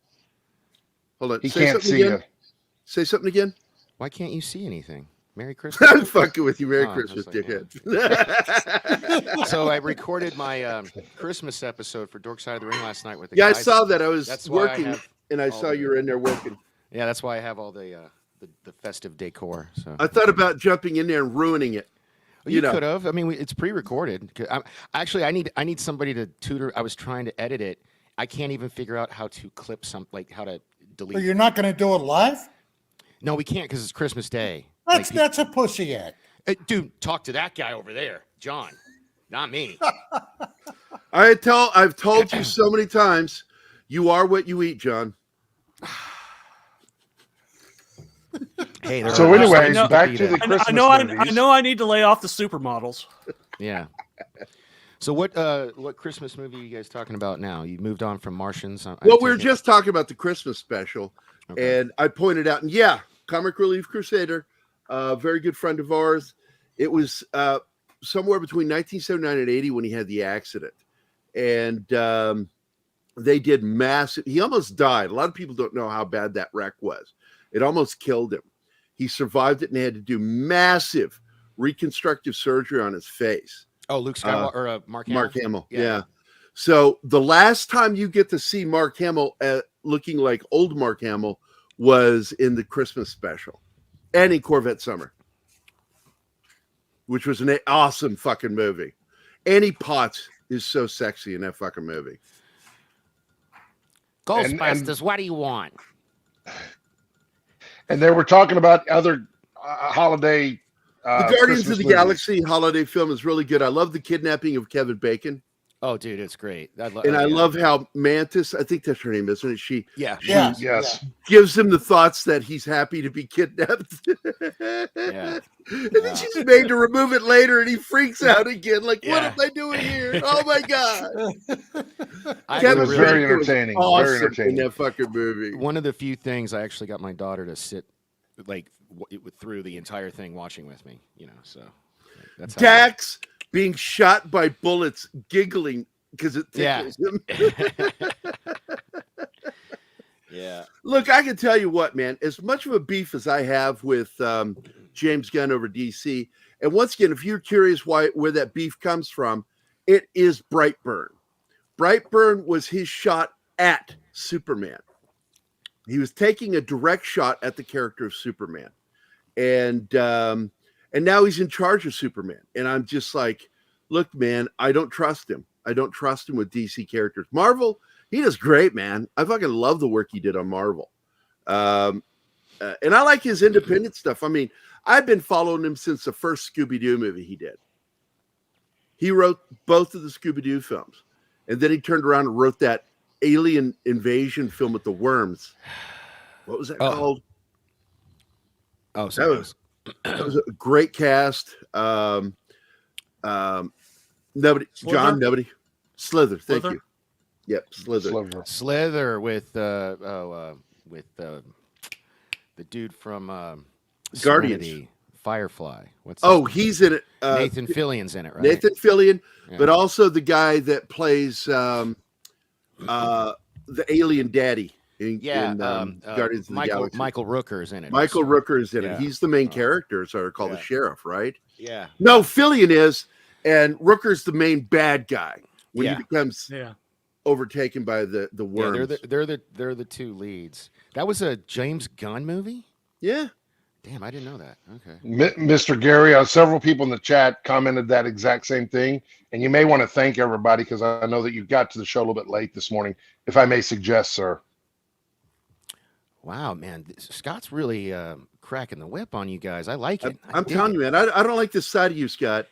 Hold on. He can't see you. Say something again. Why can't you see anything? Merry Christmas. I'm fucking with you. Merry Christmas, dickhead. So I recorded my Christmas episode for Dork Side of the Ring last night with the guys. I saw that. I was working, and I saw you were in there working. Yeah, that's why I have all the festive decor. So I thought about jumping in there and ruining it. You could have. I mean, it's pre-recorded. Actually, I need somebody to tutor. I was trying to edit it. I can't even figure out how to clip how to delete. So you're not going to do it live? No, we can't because it's Christmas Day. That's a pussy act. Dude, talk to that guy over there, John, not me. I've told you so many times, you are what you eat, John. Hey, so anyways, back to the Christmas movies. I know I need to lay off the supermodels. Yeah. So what Christmas movie are you guys talking about now? You moved on from Martians. Well, we were just talking about the Christmas special, and I pointed out, and Comic Relief Crusader, a very good friend of ours. It was somewhere between 1979 and 80 when he had the accident, and they did massive. He almost died. A lot of people don't know how bad that wreck was. It almost killed him. He survived it, and they had to do massive reconstructive surgery on his face. Oh, Luke Skywalker or Mark Hamill? Mark Hamill, yeah. So the last time you get to see Mark Hamill looking like old Mark Hamill was in the Christmas special and in Corvette Summer, which was an awesome fucking movie. Annie Potts is so sexy in that fucking movie. Ghostbusters, what do you want? And they were talking about other holiday. The Guardians Christmas of the movies. Galaxy holiday film is really good. I love the kidnapping of Kevin Bacon. Oh, dude, it's great. I love how Mantis, I think that's her name, isn't it? She yes. gives him the thoughts that he's happy to be kidnapped. Yeah. And then she's made to remove it later, and he freaks out again. Like, what am I doing here? Oh my god! It was very entertaining. Awesome Very entertaining in that fucking movie. One of the few things I actually got my daughter to sit through the entire thing watching with me. So that's how Dax being shot by bullets, giggling because it tickles him. Yeah. Look, I can tell you what, man. As much of a beef as I have with James Gunn over DC, and once again, if you're curious where that beef comes from, it is Brightburn. Brightburn was his shot at Superman. He was taking a direct shot at the character of Superman, and now he's in charge of Superman. And I'm just like, look, man, I don't trust him. I don't trust him with DC characters. Marvel, he does great, man. I fucking love the work he did on Marvel. And I like his independent stuff. I mean, I've been following him since the first Scooby-Doo movie he did. He wrote both of the Scooby-Doo films. And then he turned around and wrote that alien invasion film with the worms. What was that called? Oh, so that was a great cast. Nobody. Slither. Thank you. Yep, Slither with the dude from Guardians. Serenity, Firefly. He's in it. Nathan Fillion's in it, right? Nathan Fillion, but also the guy that plays the alien daddy in Guardians of the Galaxy. Michael Rooker's in it. Michael Rooker's in it. He's the main character, as I recall, the sheriff, right? Yeah. No, Fillion is, and Rooker's the main bad guy when he becomes overtaken by the worms. Yeah, they're the two leads. That was a James Gunn movie? Yeah. Damn, I didn't know that. Okay. Mr. Gary, several people in the chat commented that exact same thing. And you may want to thank everybody because I know that you got to the show a little bit late this morning, if I may suggest, sir. Wow, man. Scott's really cracking the whip on you guys. I like it. I'm telling you, man, I don't like this side of you, Scott.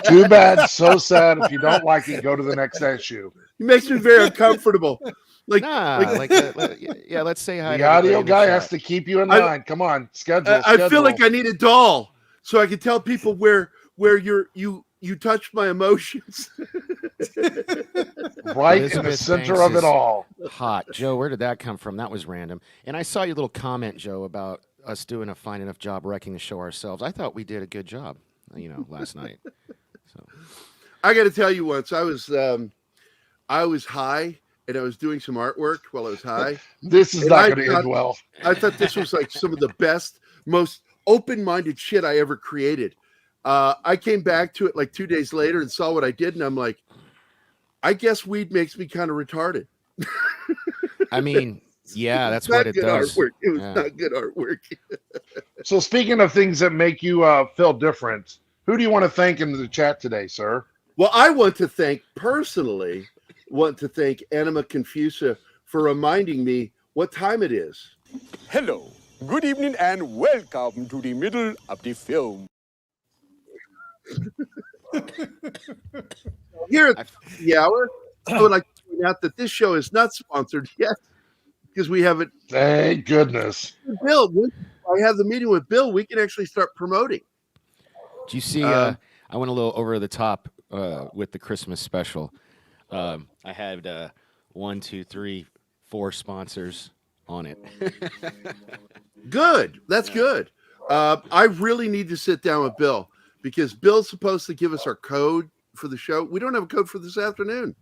Too bad. So sad. If you don't like it, go to the next issue. It makes me very uncomfortable. Let's say hi. The audio guy has to keep you in line. Come on, schedule. I feel like I need a doll so I can tell people where you touched my emotions. Right in the center of it all. Hot. Joe, where did that come from? That was random. And I saw your little comment, Joe, about us doing a fine enough job wrecking the show ourselves. I thought we did a good job, last night. So I got to tell you, once I was high and I was doing some artwork while I was high. This is not going to end well. I thought this was like some of the best, most open-minded shit I ever created. I came back to it like 2 days later and saw what I did, and I'm like, I guess weed makes me kind of retarded. I mean, yeah, that's what it does. Artwork. It was not good artwork. So speaking of things that make you feel different, who do you want to thank in the chat today, sir? Well, I want to thank Anima Confusa for reminding me what time it is. Hello, good evening, and welcome to the middle of the film. Here at the hour, I would like to point out that this show is not sponsored yet because we haven't. Thank goodness. Bill, I have the meeting with Bill. We can actually start promoting. Do you see? I went a little over the top with the Christmas special. I had 1, 2, 3, 4 sponsors on it. Good. That's good. I really need to sit down with Bill because Bill's supposed to give us our code for the show. We don't have a code for this afternoon.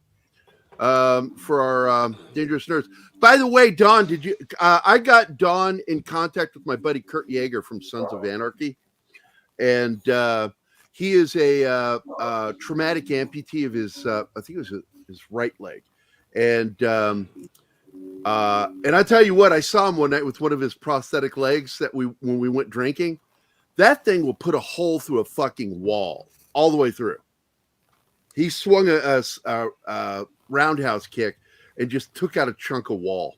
for our Dangerous Nerds. By the way, Don, did you? I got Don in contact with my buddy Kurt Yeager from Sons of Anarchy, and he is a traumatic amputee of his, I think it was his right leg, and I tell you what, I saw him one night with one of his prosthetic legs when we went drinking. That thing will put a hole through a fucking wall all the way through. He swung a roundhouse kick and just took out a chunk of wall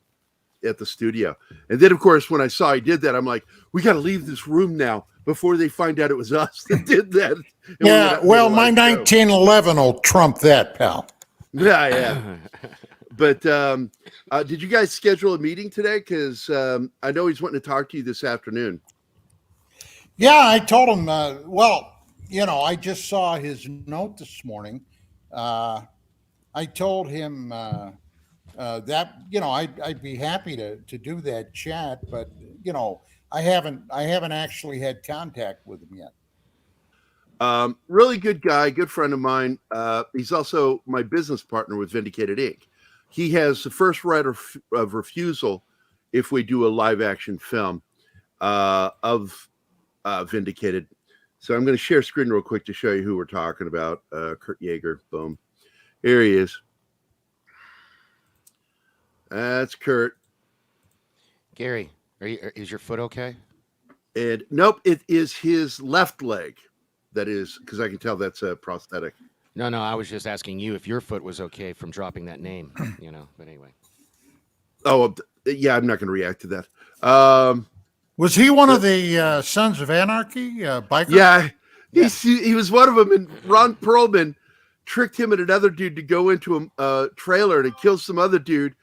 at the studio. And then, of course, when I saw he did that, I'm like, we got to leave this room now before they find out it was us that did that. Yeah, well, my 1911 will trump that, pal. Yeah. But did you guys schedule a meeting today? Because I know he's wanting to talk to you this afternoon. Yeah, I told him, I just saw his note this morning. I told him that, I'd be happy to do that chat, but, I haven't actually had contact with him yet. Really good guy, good friend of mine. He's also my business partner with Vindicated Inc. He has the first right of refusal if we do a live action film of Vindicated. So I'm going to share screen real quick to show you who we're talking about. Kurt Yeager. Boom. Here he is. That's Kurt. Gary, is your foot okay? And nope, it is his left leg. That is, because I can tell that's a prosthetic. No, I was just asking you if your foot was okay from dropping that name, but anyway. Oh, yeah, I'm not going to react to that. Was he one of the Sons of Anarchy bikers? Yeah, he was one of them, and Ron Perlman tricked him and another dude to go into a trailer to kill some other dude,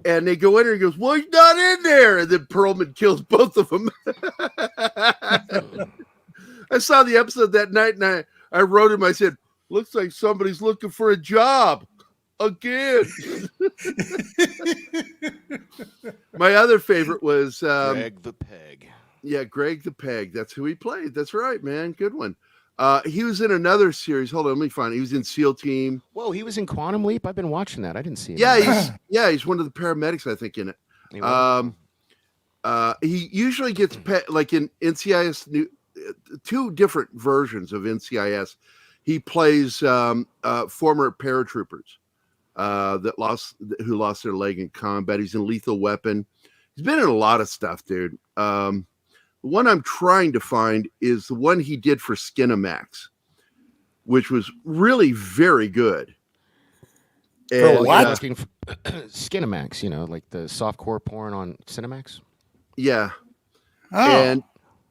and they go in there and he goes, well, he's not in there, and then Perlman kills both of them. I saw the episode that night, and I wrote him, I said, looks like somebody's looking for a job again. My other favorite was Greg the Peg. Yeah, Greg the Peg. That's who he played. That's right, man. Good one. He was in another series. Hold on, let me find it. He was in SEAL Team. Whoa, he was in Quantum Leap. I've been watching that. I didn't see it. He's one of the paramedics, I think, in it. He usually gets like in NCIS, two different versions of NCIS. He plays former paratroopers who lost their leg in combat. He's in Lethal Weapon. He's been in a lot of stuff, dude. The one I'm trying to find is the one he did for Skinamax, which was really very good. And, asking for Skinamax, like the softcore porn on Cinemax. Yeah. And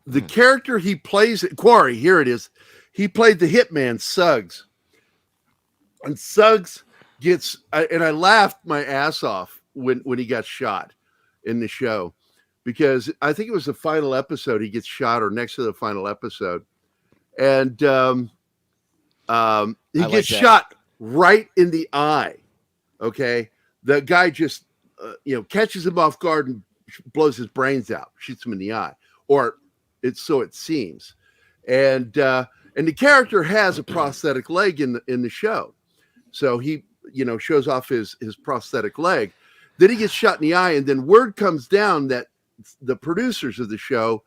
the character he plays at Quarry, here it is. He played the hitman Suggs. And Suggs gets, and I laughed my ass off when he got shot in the show, because I think it was the final episode he gets shot, or next to the final episode. And he gets shot right in the eye. Okay. The guy just, catches him off guard and blows his brains out, shoots him in the eye, or so it seems. And the character has a prosthetic leg in the show. So he, shows off his prosthetic leg. Then he gets shot in the eye, and then word comes down that the producers of the show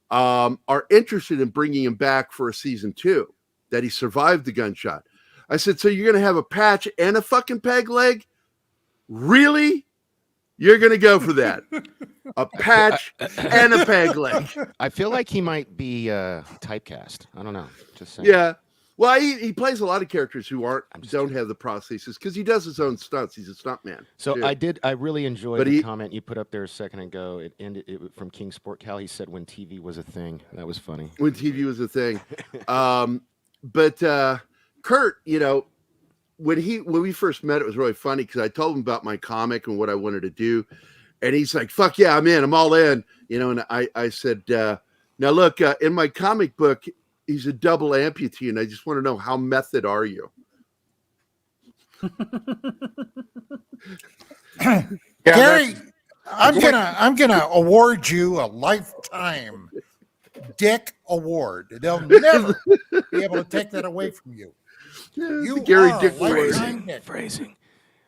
are interested in bringing him back for a season 2, that he survived the gunshot. I said, so you're going to have a patch and a fucking peg leg? Really? You're going to go for that? A patch and a peg leg. I feel like he might be typecast. I don't know. Just saying. Yeah. Well, he plays a lot of characters who don't have the prostheses because he does his own stunts. He's a stuntman. So too. I really enjoyed the comment you put up there a second ago. It ended from King Sport Cal. He said when TV was a thing. That was funny. When TV was a thing. But Kurt, when we first met, it was really funny because I told him about my comic and what I wanted to do. And he's like, fuck yeah, I'm in. I'm all in. And I said, now look, in my comic book, he's a double amputee, and I just want to know, how method are you? Gary, I'm gonna award you a lifetime Dick Award. They'll never be able to take that away from you. You Gary are Dick a lifetime Dick. Phrasing.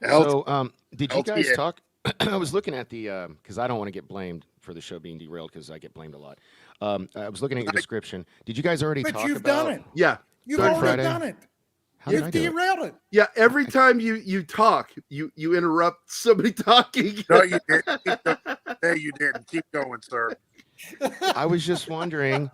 So, did you guys LTA. talk? I was looking at the because I don't want to get blamed for the show being derailed because I get blamed a lot. I was looking at your description. Did you guys already But talk you've about? done it. Yeah. You've Good already Friday? done it. How did You've I do it? derailed it. Yeah, every time you talk, you interrupt somebody talking. No, you didn't. Hey, you didn't. Keep going, sir. I was just wondering.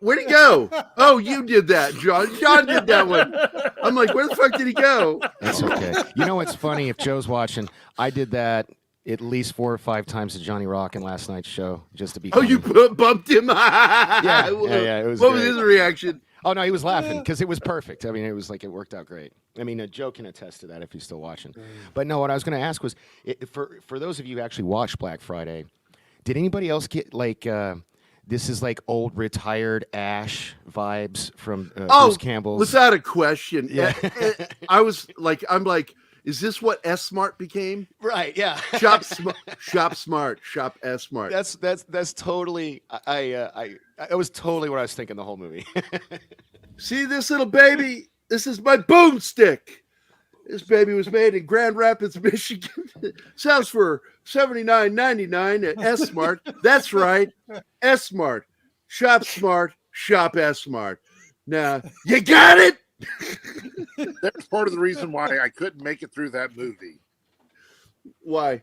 Where'd he go? Oh, you did that, John. John did that one. I'm like, where the fuck did he go? That's okay. You know what's funny? If Joe's watching, I did that at least 4 or 5 times to Johnny Rock in last night's show just to be. Oh, funny. you bumped him? Yeah. It was. What great. was his reaction? Oh no, he was laughing because it was perfect. I mean, it was like it worked out great. I mean, Joe can attest to that if he's still watching. But no, what I was going to ask was, for those of you who actually watched Black Friday, did anybody else get like this is like old retired Ash vibes from Bruce Campbell's? Without a question. Yeah. I'm like, is this what S Smart became? Right. Yeah. Shop Smart. Shop S Smart. That's totally. It was totally what I was thinking the whole movie. See this little baby? This is my boomstick. This baby was made in Grand Rapids, Michigan. Sells for $79.99 at S Smart. That's right, S Smart. Shop Smart. Shop S Smart. Now you got it. That's part of the reason why I couldn't make it through that movie. Why?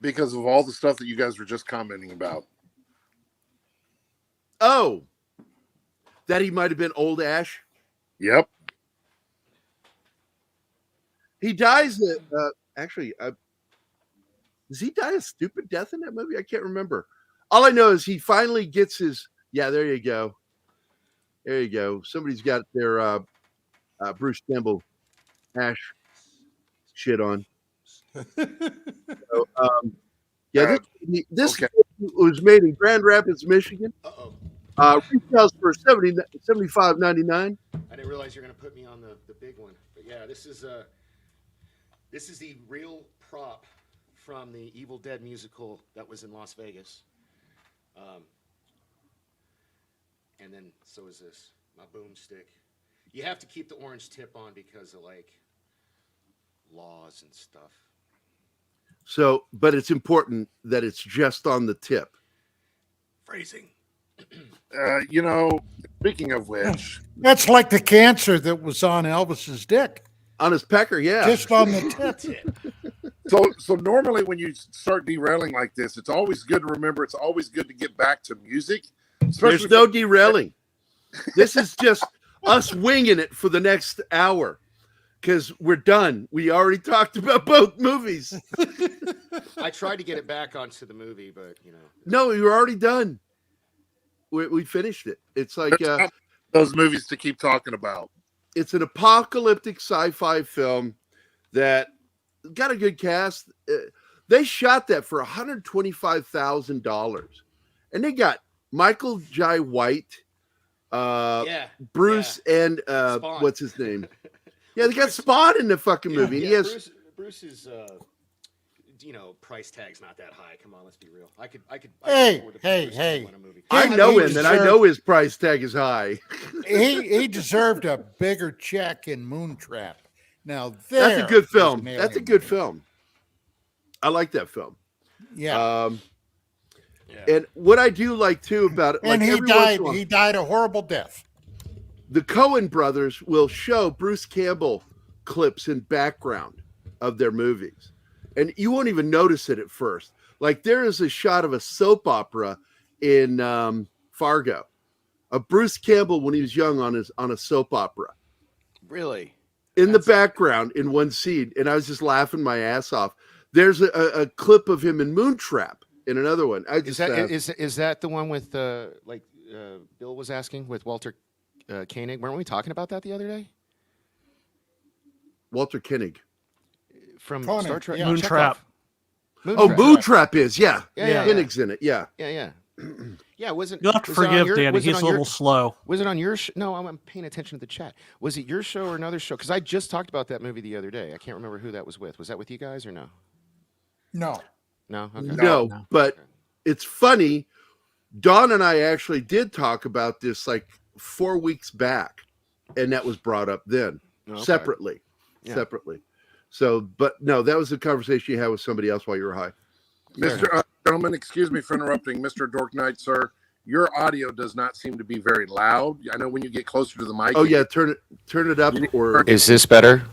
Because of all the stuff that you guys were just commenting about. Oh, that he might have been old Ash. Yep. He dies. Does he die a stupid death in that movie? I can't remember. All I know is he finally gets his. Yeah, there you go. There you go. Somebody's got their Bruce Campbell Ash shit on. So, this was made in Grand Rapids, Michigan. Retails for $75.99. I didn't realize you're going to put me on the big one, but yeah, this is the real prop from the Evil Dead musical that was in Las Vegas. And then so is this, my boomstick. You have to keep the orange tip on because of like laws and stuff. So, but it's important that it's just on the tip. Phrasing. Speaking of which, That's like the cancer that was on Elvis's dick. On his pecker, yeah. Just on the tip. So normally when you start derailing like this, it's always good to remember. It's always good to get back to music. There's no derailing. This is just us winging it for the next hour because we're done. We already talked about both movies. I tried to get it back onto the movie, but No, we were already done. We finished it. It's like those movies to keep talking about. It's an apocalyptic sci-fi film that got a good cast. They shot that for $125,000, and they got Michael Jai White, Bruce, and what's his name? Yeah, they got Spawn in the fucking movie. Yeah, and he has Bruce's price tag's not that high. Come on, let's be real. I could Hey. afford to put Bruce Campbell in a movie. I know him, and I know his price tag is high. He deserved a bigger check in Moontrap. Now That's a good film. That's a good film. I like that film. Yeah. And what I do like too about it, And like he every once died. in a while, He died a horrible death. the Coen brothers will show Bruce Campbell clips in background of their movies, and you won't even notice it at first. Like there is a shot of a soap opera in Fargo, of Bruce Campbell when he was young on a soap opera. Really? In the background in one scene, and I was just laughing my ass off. There's a clip of him in Moontrap in another one. Is that the one with Bill was asking with Walter Koenig? Weren't we talking about that the other day? Walter Koenig from Koenig, Star Trek. yeah. Moontrap. Oh, Moontrap is Yeah. Koenig's in it. Yeah. Yeah, wasn't. You'll have to was it on forgive your- Danny. was it He's on a your- little slow. Was it on your No, I'm paying attention to the chat. Was it your show or another show? Because I just talked about that movie the other day. I can't remember who that was with. Was that with you guys or no? No. No. Okay. No, but it's funny. Dawn and I actually did talk about this like 4 weeks back, and that was brought up then. Okay. separately. Yeah. Separately. So, but no, that was a conversation you had with somebody else while you were high. Mr. Gentlemen, excuse me for interrupting. Mr. Dork Knight, sir, your audio does not seem to be very loud. I know when you get closer to the mic. Oh yeah, turn it up. Or Is this better?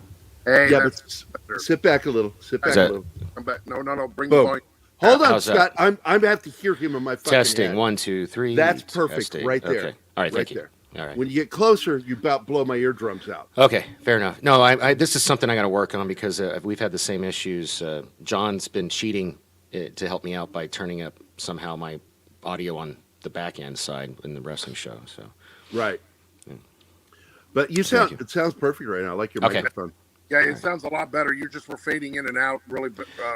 Hey, yeah, that's but sit back a little. Sit back Is a that- little. come back. No, bring Boom. the volume. Hold on, How's Scott. that? I'm have to hear him in my fucking Testing. head. 1, 2, 3. That's perfect Testing. right there. Okay. All right. right Thank you. there. All right. When you get closer, you about blow my eardrums out. Okay, fair enough. No, this is something I got to work on because we've had the same issues. John's been cheating to help me out by turning up somehow my audio on the back end side in the wrestling show. So, Right. But you sound it sounds perfect right now. I like your Okay. microphone. Yeah, it sounds a lot better. You just were fading in and out really.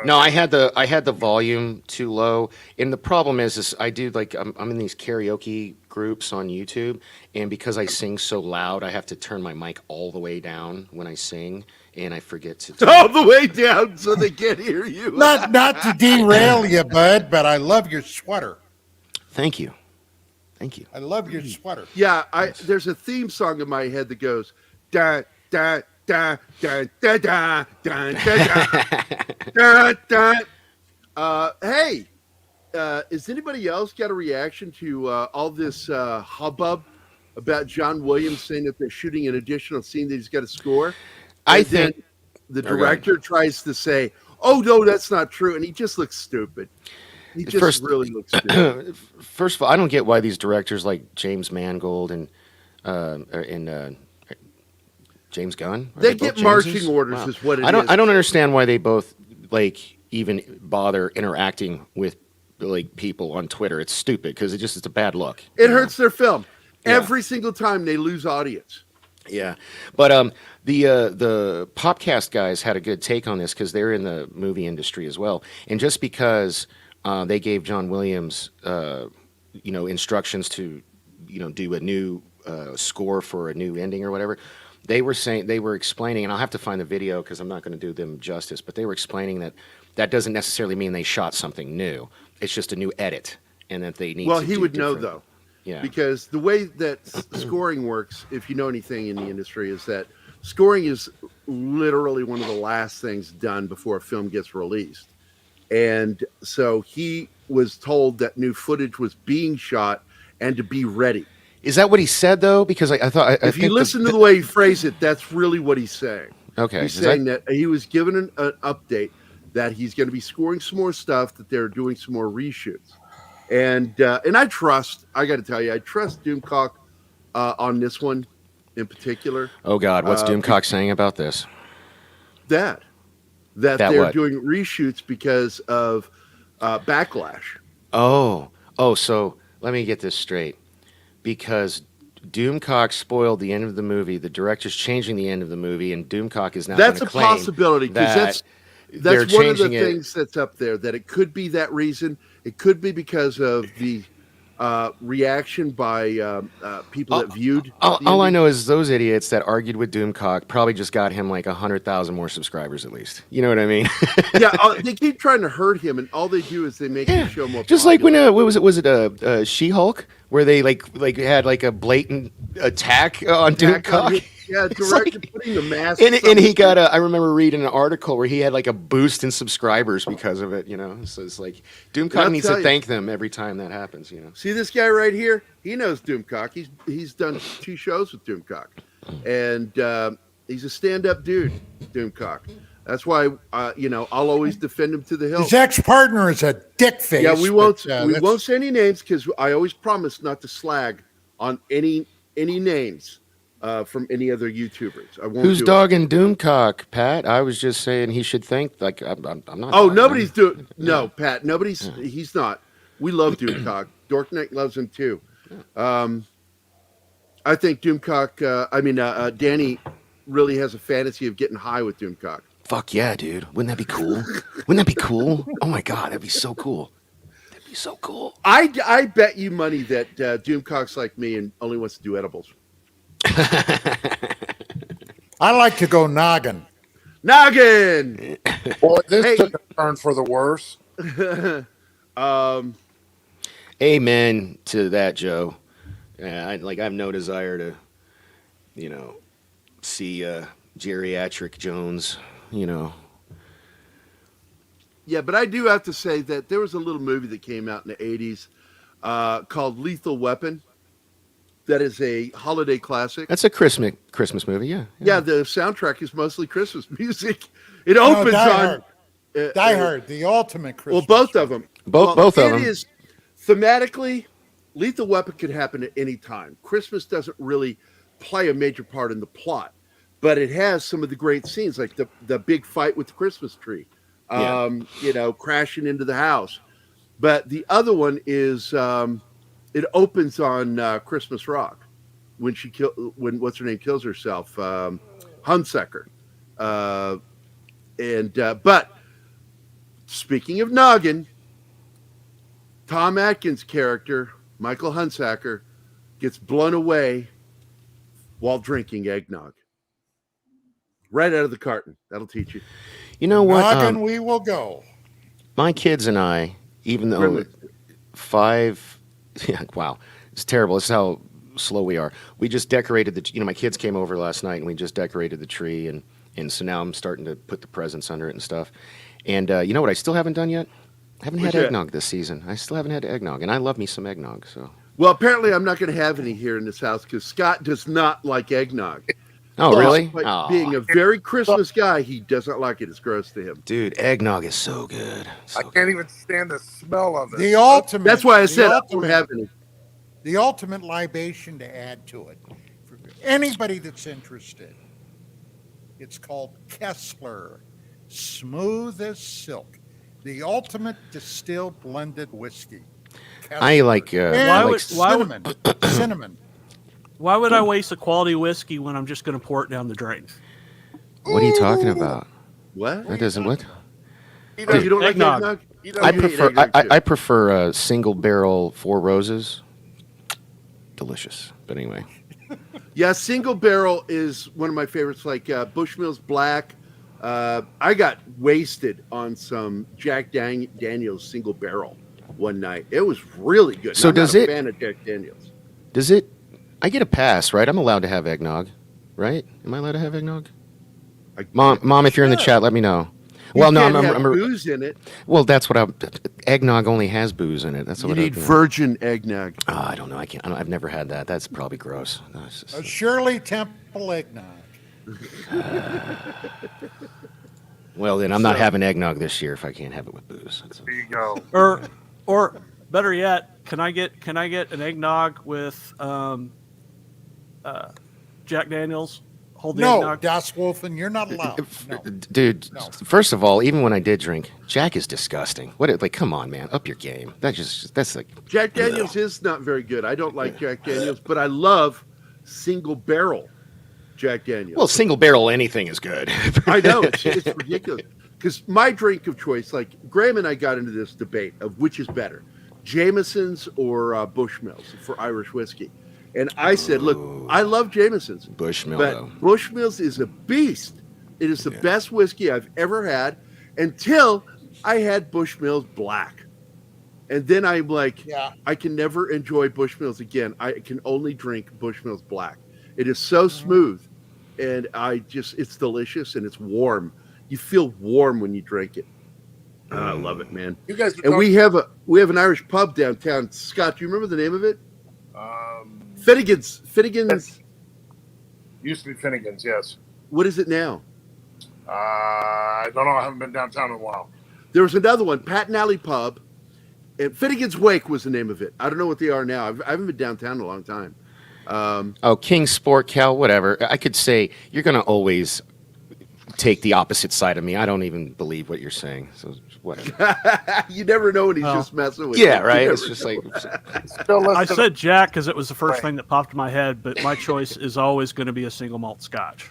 no, I had the volume too low, and the problem is I do like I'm in these karaoke groups on YouTube, and because I sing so loud, I have to turn my mic all the way down when I sing, and I forget to All the way down so they can't hear you. Not to derail you, bud, but I love your sweater. Thank you. Thank you. I love your sweater. Yeah, there's a theme song in my head that goes da da da da da da da da da da. Hey, has anybody else got a reaction to all this hubbub about John Williams saying that they're shooting an additional scene that he's got to score? I And then think the director tries to say, "Oh no, that's not true," and he just looks stupid. He just really looks stupid. First of all, I don't get why these directors like James Mangold and James Gunn. Are They both get marching Jameses? orders, Wow. is what it I don't. is. I don't understand why they both like even bother interacting with like people on Twitter. It's stupid because it's a bad look. It hurts their film. Every single time they lose audience. Yeah, but the Popcast guys had a good take on this because they're in the movie industry as well, and just because they gave John Williams, instructions to, do a new score for a new ending or whatever, they were explaining, and I'll have to find the video because I'm not going to do them justice, but they were explaining that doesn't necessarily mean they shot something new. It's just a new edit, and that they need. Well, to he do would know different- though. Yeah. Because the way that scoring works, if you know anything in the industry, is that scoring is literally one of the last things done before a film gets released. And so he was told that new footage was being shot and to be ready. Is that what he said though? Because I thought If you listen to the way he phrased it, that's really what he's saying. Okay. He's saying that he was given an update that he's going to be scoring some more stuff, that they're doing some more reshoots. And I got to tell you, I trust Doomcock on this one in particular. Oh God, what's Doomcock saying about this? That they're what? doing reshoots because of backlash. Oh, so let me get this straight. Because Doomcock spoiled the end of the movie, the director's changing the end of the movie, and Doomcock is now That's going a to claim possibility, because that's one of the things that's up there, that it could be that reason. It could be because of the reaction by people that viewed. All I know is those idiots that argued with Doomcock probably just got him like 100,000 more subscribers at least. You know what I mean? Yeah, they keep trying to hurt him, and all they do is they make him show more. Just like when what was it? Was it She-Hulk where they like had like a blatant attack on Doomcock? Yeah, director putting the mask. And he got I remember reading an article where he had like a boost in subscribers because of it, So it's like Doomcock needs to thank them every time that happens, See this guy right here? He knows Doomcock. He's done 2 shows with Doomcock, and he's a stand-up dude, Doomcock. That's why I'll always defend him to the hill. His ex-partner is a dick face. Yeah, we won't but, won't say any names because I always promise not to slag on any names. From any other YouTubers. I won't. Who's dogging Doomcock, Pat? I was just saying he should thank. Like I'm not. Oh, nobody's doing. No, Pat. Nobody's. He's not. We love Doomcock. Dorkneck loves him too. I think Doomcock. Danny really has a fantasy of getting high with Doomcock. Fuck yeah, dude! Wouldn't that be cool? Wouldn't that be cool? Oh my God, that'd be so cool. That'd be so cool. I bet you money that Doomcock's like me and only wants to do edibles. I like to go noggin. Noggin. Boy, this took a turn for the worse. Amen to that, Joe. Yeah, I have no desire to, see geriatric Jones, Yeah, but I do have to say that there was a little movie that came out in the 80s called Lethal Weapon. That is a holiday classic. That's a Christmas movie, yeah. Yeah, the soundtrack is mostly Christmas music. It opens on Die Hard, the ultimate Christmas. Well, both of them. Both of them. It is thematically, Lethal Weapon could happen at any time. Christmas doesn't really play a major part in the plot, but it has some of the great scenes, like the big fight with the Christmas tree, crashing into the house. But the other one is it opens on Christmas Rock when what's her name kills herself, Hunsaker, but speaking of noggin, Tom Atkins' character, Michael Hunsaker, gets blown away while drinking eggnog. Right out of the carton. That'll teach you. You know what? Noggin, we will go. My kids and I, even though 5, wow, it's terrible. This is how slow we are. We just decorated my kids came over last night and we just decorated the tree, and so now I'm starting to put the presents under it and stuff. And you know what I still haven't done yet? I haven't had eggnog this season. I still haven't had eggnog, and I love me some eggnog. So. Well, apparently I'm not going to have any here in this house because Scott does not like eggnog. Oh, really? Being a very Christmas guy, he doesn't like it. It's gross to him. Dude, eggnog is so good. I can't even stand the smell of it. The ultimate. That's why I said I don't have any. The ultimate libation to add to it. For anybody that's interested, it's called Kessler. Smooth as silk. The ultimate distilled blended whiskey. Kessler. I like cinnamon. Cinnamon. Why would I waste a quality whiskey when I'm just going to pour it down the drain? What are you talking about? What? That doesn't what? You don't like eggnog? I prefer single barrel Four Roses. Delicious, but anyway. Yeah, single barrel is one of my favorites. Like Bushmills Black. I got wasted on some Jack Daniels single barrel one night. It was really good. So I'm not a fan of Jack Daniels. Does it? I get a pass, right? I'm allowed to have eggnog, right? Am I allowed to have eggnog? Mom, if you're in the chat, let me know. Well, no, I'm booze in it. Well, that's what eggnog only has booze in it. That's what you need virgin eggnog. Oh, I don't know. I've never had that. That's probably gross. No, a Shirley Temple eggnog. Well, then I'm not having eggnog this year if I can't have it with booze. There you go. Or better yet, can I get an eggnog with Jack Daniels? Hold the eggnog? Das Wolfen, you're not allowed. No. Dude, first of all, even when I did drink, Jack is disgusting. Come on, man, up your game. That's like Jack Daniels is not very good. I don't like Jack Daniels, but I love single barrel Jack Daniels. Well, single barrel anything is good. I know it's ridiculous because my drink of choice, like Graham and I got into this debate of which is better, Jameson's or Bushmills for Irish whiskey. And I said, look, I love Jameson's. Bushmill, but though. Bushmills is a beast. It is the best whiskey I've ever had until I had Bushmills Black. And then I'm like, I can never enjoy Bushmills again. I can only drink Bushmills Black. It is so smooth. And it's delicious and it's warm. You feel warm when you drink it. I love it, man. You guys, we have an Irish pub downtown. Scott, do you remember the name of it? Finnegan's. Used to be Finnegan's, yes. What is it now? I don't know. I haven't been downtown in a while. There was another one, Patton Alley Pub. And Finnegan's Wake was the name of it. I don't know what they are now. I haven't been downtown in a long time. King Sport, Cal, whatever. I could say you're going to always take the opposite side of me. I don't even believe what you're saying. So whatever. You never know when he's just messing with you. Yeah, right. It's just like I said Jack because it was the first thing that popped in my head, but my choice is always going to be a single malt Scotch.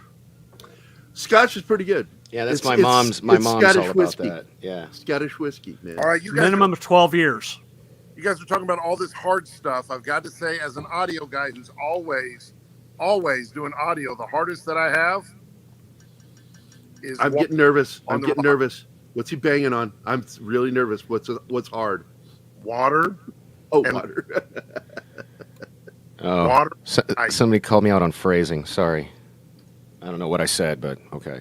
Scotch is pretty good. Yeah, that's my mom's Scottish all about whiskey. that. Yeah. Scottish whiskey, man. All right, you guys Minimum of 12 years. You guys are talking about all this hard stuff. I've got to say, as an audio guy who's always doing audio, the hardest that I have is I'm getting nervous. What's he banging on? I'm really nervous. What's hard? Water. Oh, water. Oh, water. somebody called me out on phrasing. Sorry. I don't know what I said, but okay.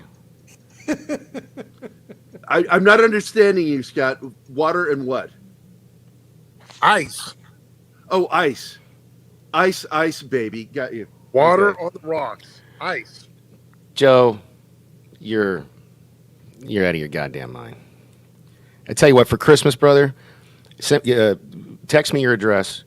I'm not understanding you, Scott. Water and what? Ice. Oh, ice. Ice, baby. Got you. Water Okay. on the rocks. Ice. Joe, you're out of your goddamn mind. I tell you what, for Christmas, brother, text me your address.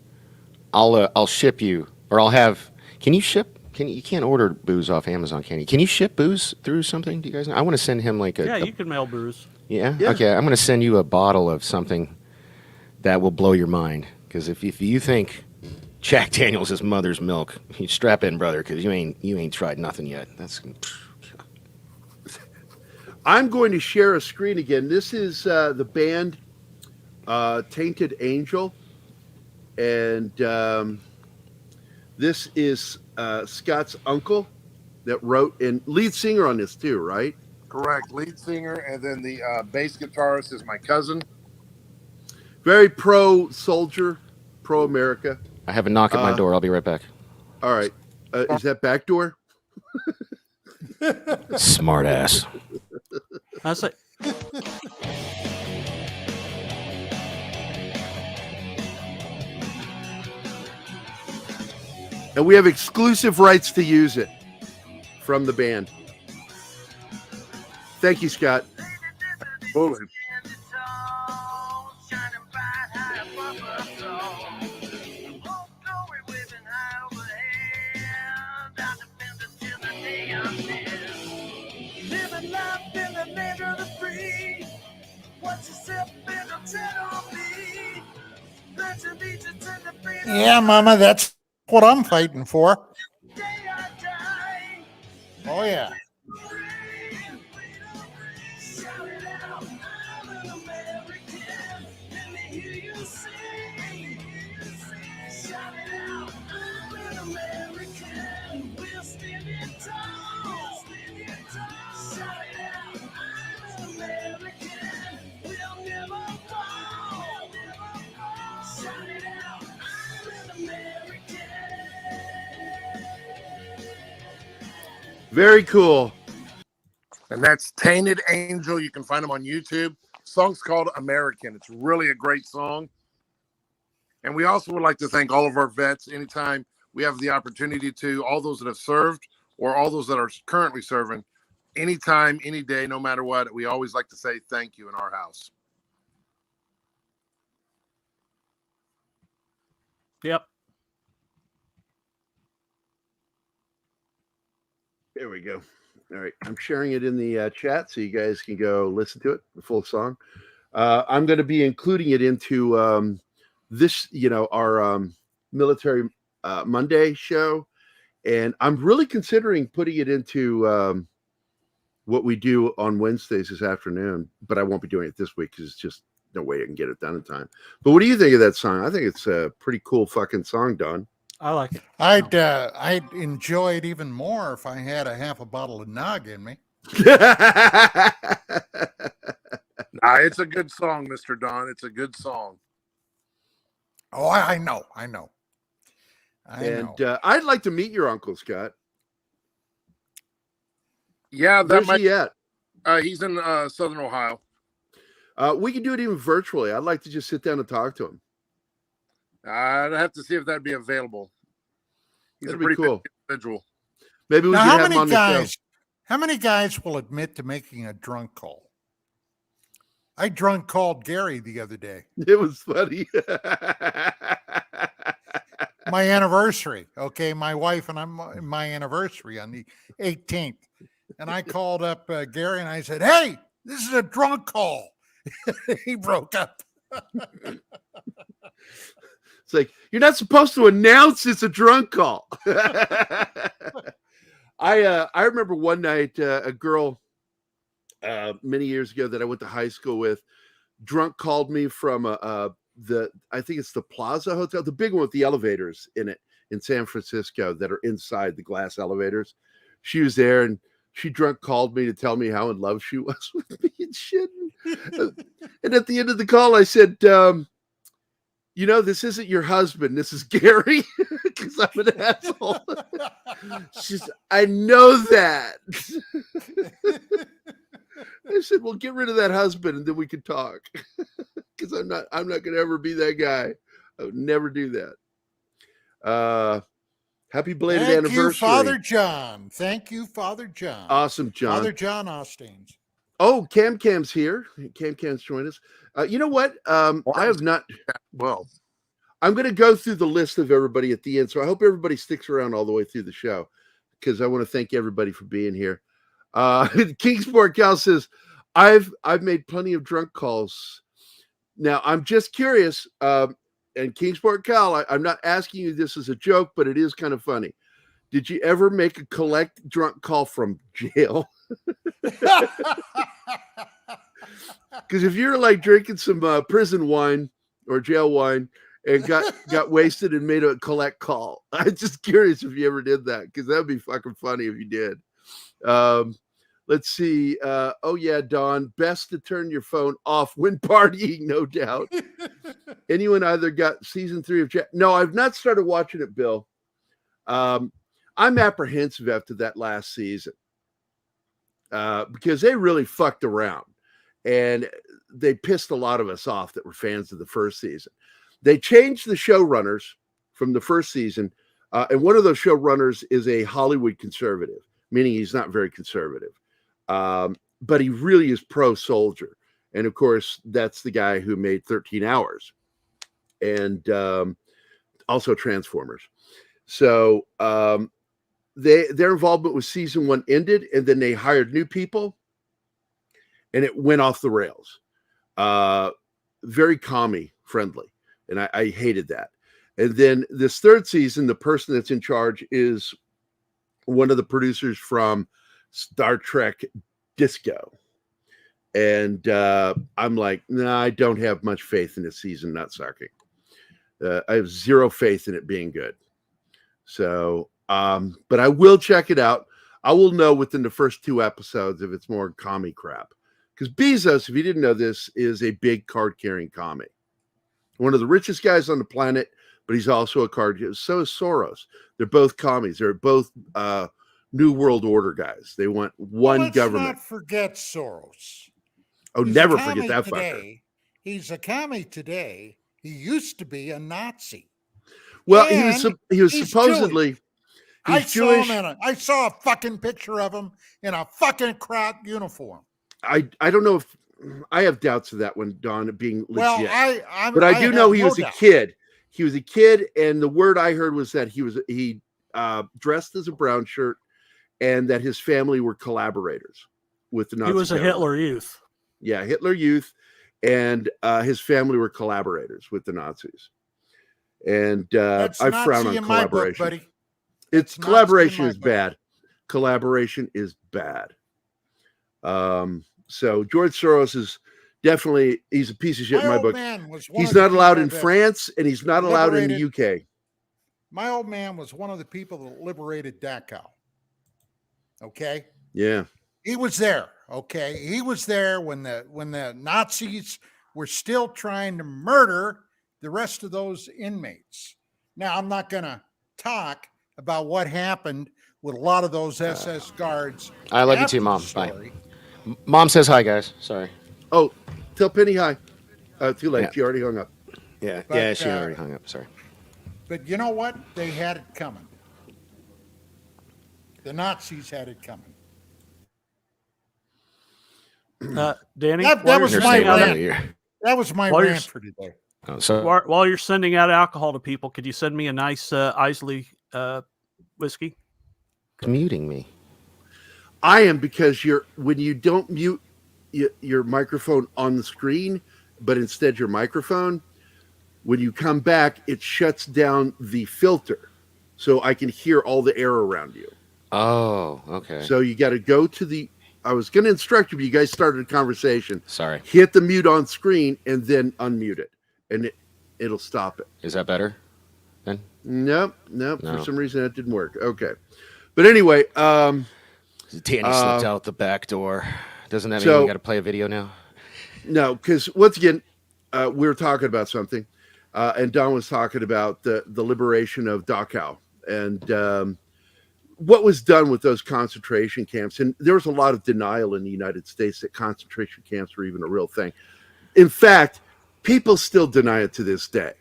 I'll ship you, or I'll have. Can you ship? You can't order booze off Amazon, can you? Can you ship booze through something? Do you guys know? I want to send him like a. Yeah, you can mail booze. Yeah? Okay, I'm going to send you a bottle of something that will blow your mind. Because if you think Jack Daniels is mother's milk, you strap in, brother, because you ain't tried nothing yet. That's. I'm going to share a screen again. This is the band Tainted Angel, and this is Scott's uncle that wrote and lead singer on this too, right? Correct. Lead singer, and then the bass guitarist is my cousin. Very pro soldier, pro America. I have a knock at my door. I'll be right back. All right. Is that back door? Smart ass. That's it. And we have exclusive rights to use it from the band. Thank you, Scott. Absolutely. Yeah, Mama, that's what I'm fighting for. Oh, yeah. Very cool. And that's Tainted Angel. You can find them on YouTube. Song's called American. It's really a great song. And we also would like to thank all of our vets. Anytime we have the opportunity to, all those that have served or all those that are currently serving, anytime, any day, no matter what, we always like to say thank you in our house. Yep. There we go. All right. I'm sharing it in the chat so you guys can go listen to it, the full song. I'm going to be including it into this, our Military Monday show. And I'm really considering putting it into what we do on Wednesdays this afternoon, but I won't be doing it this week because it's just no way I can get it done in time. But what do you think of that song? I think it's a pretty cool fucking song, Don. I like it. I'd enjoy it even more if I had a half a bottle of nog in me. It's a good song, Mr. Don. It's a good song. Oh, I know. I know. I'd like to meet your uncle, Scott. Yeah, where's he at? He's in Southern Ohio. We can do it even virtually. I'd like to just sit down and talk to him. I'd have to see if that'd be available. He's That'd a pretty be cool. big individual. Maybe we now, can how have him many on the guys? show. How many guys will admit to making a drunk call? I drunk called Gary the other day. It was funny. My anniversary. Okay, my wife and my anniversary on the 18th, and I called up Gary and I said, "Hey, this is a drunk call." He broke up. It's like, you're not supposed to announce it's a drunk call. I remember one night a girl many years ago that I went to high school with, drunk called me from I think it's the Plaza Hotel, the big one with the elevators in it in San Francisco that are inside the glass elevators. She was there and she drunk called me to tell me how in love she was with me and shit. And at the end of the call, I said, this isn't your husband. This is Gary, because I'm an asshole. She's, I know that. I said, well, get rid of that husband, and then we can talk. Because I'm not going to ever be that guy. I would never do that. Happy belated anniversary. Thank you, Father John. Thank you, Father John. Awesome, John. Father John Austins. Oh, Cam's here. Cam's joined us. You know what? I have not. Well, I'm going to go through the list of everybody at the end. So I hope everybody sticks around all the way through the show, because I want to thank everybody for being here. Kingsport Cal says, I've made plenty of drunk calls. Now, I'm just curious. And Kingsport Cal, I'm not asking you this as a joke, but it is kind of funny. Did you ever make a collect drunk call from jail? Because if you're like drinking some prison wine or jail wine and got wasted and made a collect call, I'm just curious if you ever did that, because that'd be fucking funny if you did. Let's see. Oh yeah, Don, best to turn your phone off when partying, no doubt. Anyone either got season 3 of No, I've not started watching it, Bill. I'm apprehensive after that last season because they really fucked around and they pissed a lot of us off that were fans of the first season. They changed the showrunners from the first season, and one of those showrunners is a Hollywood conservative, meaning he's not very conservative, but he really is pro-soldier. And of course, that's the guy who made 13 Hours and also Transformers. So their involvement with season 1 ended, and then they hired new people, and it went off the rails. Very commie friendly, and I hated that. And then this third season, the person that's in charge is one of the producers from Star Trek Disco. And I'm like, nah, I don't have much faith in this season not sucking. I have zero faith in it being good. So, but I will check it out. I will know within the first 2 episodes if it's more commie crap. Because Bezos, if you didn't know this, is a big card-carrying commie. One of the richest guys on the planet, but he's also a card. So is Soros. They're both commies. They're both New World Order guys. They want one government. Let's not forget Soros. Oh, He's never forget that today. fucker. He's a commie today. He used to be a Nazi. Well, And he was he's supposedly Jewish. he's Jewish. I saw a fucking picture of him in a fucking Croc uniform. I don't know if I have doubts of that one, Don, being legit. Well, but I do know he have was no a doubt. kid. He was a kid, and the word I heard was that he dressed as a brown shirt, and that his family were collaborators with the Nazi. He was a government. Hitler Youth. Yeah, Hitler Youth, and his family were collaborators with the Nazis. And That's I frown Nazi on in my book, collaboration. buddy. It's Nazi collaboration in my is book. bad. Collaboration is bad. So George Soros is definitely, he's a piece of shit in my old book. man was one He's of the not allowed in people that France, and he's not allowed in the liberated- UK. My old man was one of the people that liberated Dachau. Okay? Yeah. He was there. Okay? He was there when the Nazis were still trying to murder the rest of those inmates. Now, I'm not going to talk about what happened with a lot of those SS guards. I love you after too, Mom. the Bye. story. Mom says hi, guys. Sorry. Oh, tell Penny hi. Too late. Yeah. She already hung up. Yeah, But, yeah, she already hung up. Sorry. But you know what? They had it coming. The Nazis had it coming. Danny, That while was you're my sending out- rant. That was my While you're rant s- for today. Oh, so while you're sending out alcohol to people, could you send me a nice Isley whiskey? muting me. I am, because when you don't mute your microphone on the screen, but instead your microphone, when you come back, it shuts down the filter, so I can hear all the air around you. Oh, okay. So you got to go to the. I was going to instruct you, but you guys started a conversation. Sorry. Hit the mute on screen and then unmute it, and it'll stop it. Is that better? Then Nope. No. For some reason that didn't work. Okay, but anyway, Danny slipped out the back door. Doesn't that mean so- we got to play a video now? No, because once again, we were talking about something. and Don was talking about the liberation of Dachau and what was done with those concentration camps. And there was a lot of denial in the United States that concentration camps were even a real thing. In fact, people still deny it to this day,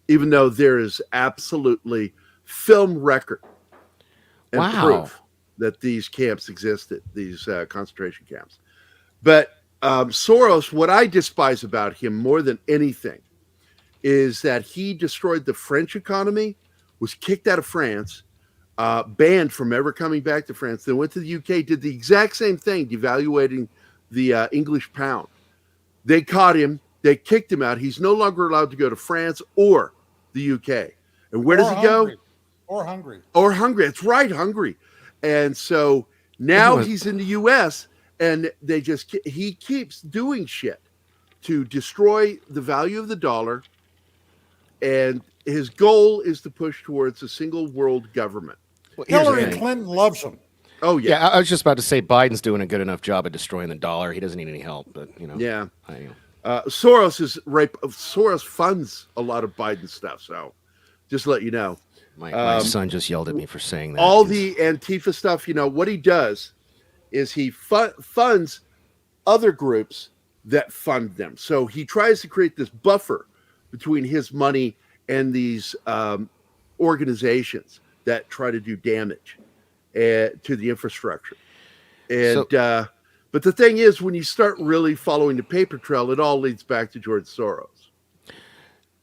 even though there is absolutely film record and proof that these camps existed, these concentration camps. But Soros, what I despise about him more than anything is that he destroyed the French economy, was kicked out of France, banned from ever coming back to France, then went to the UK, did the exact same thing, devaluating the English pound. They caught him. They kicked him out. He's no longer allowed to go to France or the UK. And where does he go? Or Hungary. Or Hungary. That's right, Hungary. And so now he's in the US, and he keeps doing shit to destroy the value of the dollar. And his goal is to push towards a single world government. Well, Hillary Clinton loves him. Oh, yeah. I was just about to say Biden's doing a good enough job at destroying the dollar. He doesn't need any help, but Yeah. Soros funds a lot of Biden stuff. So just to let you know. My son just yelled at me for saying that. All the Antifa stuff, what he does is he funds other groups that fund them. So he tries to create this buffer between his money and these organizations that try to do damage to the infrastructure. And but the thing is, when you start really following the paper trail, it all leads back to George Soros.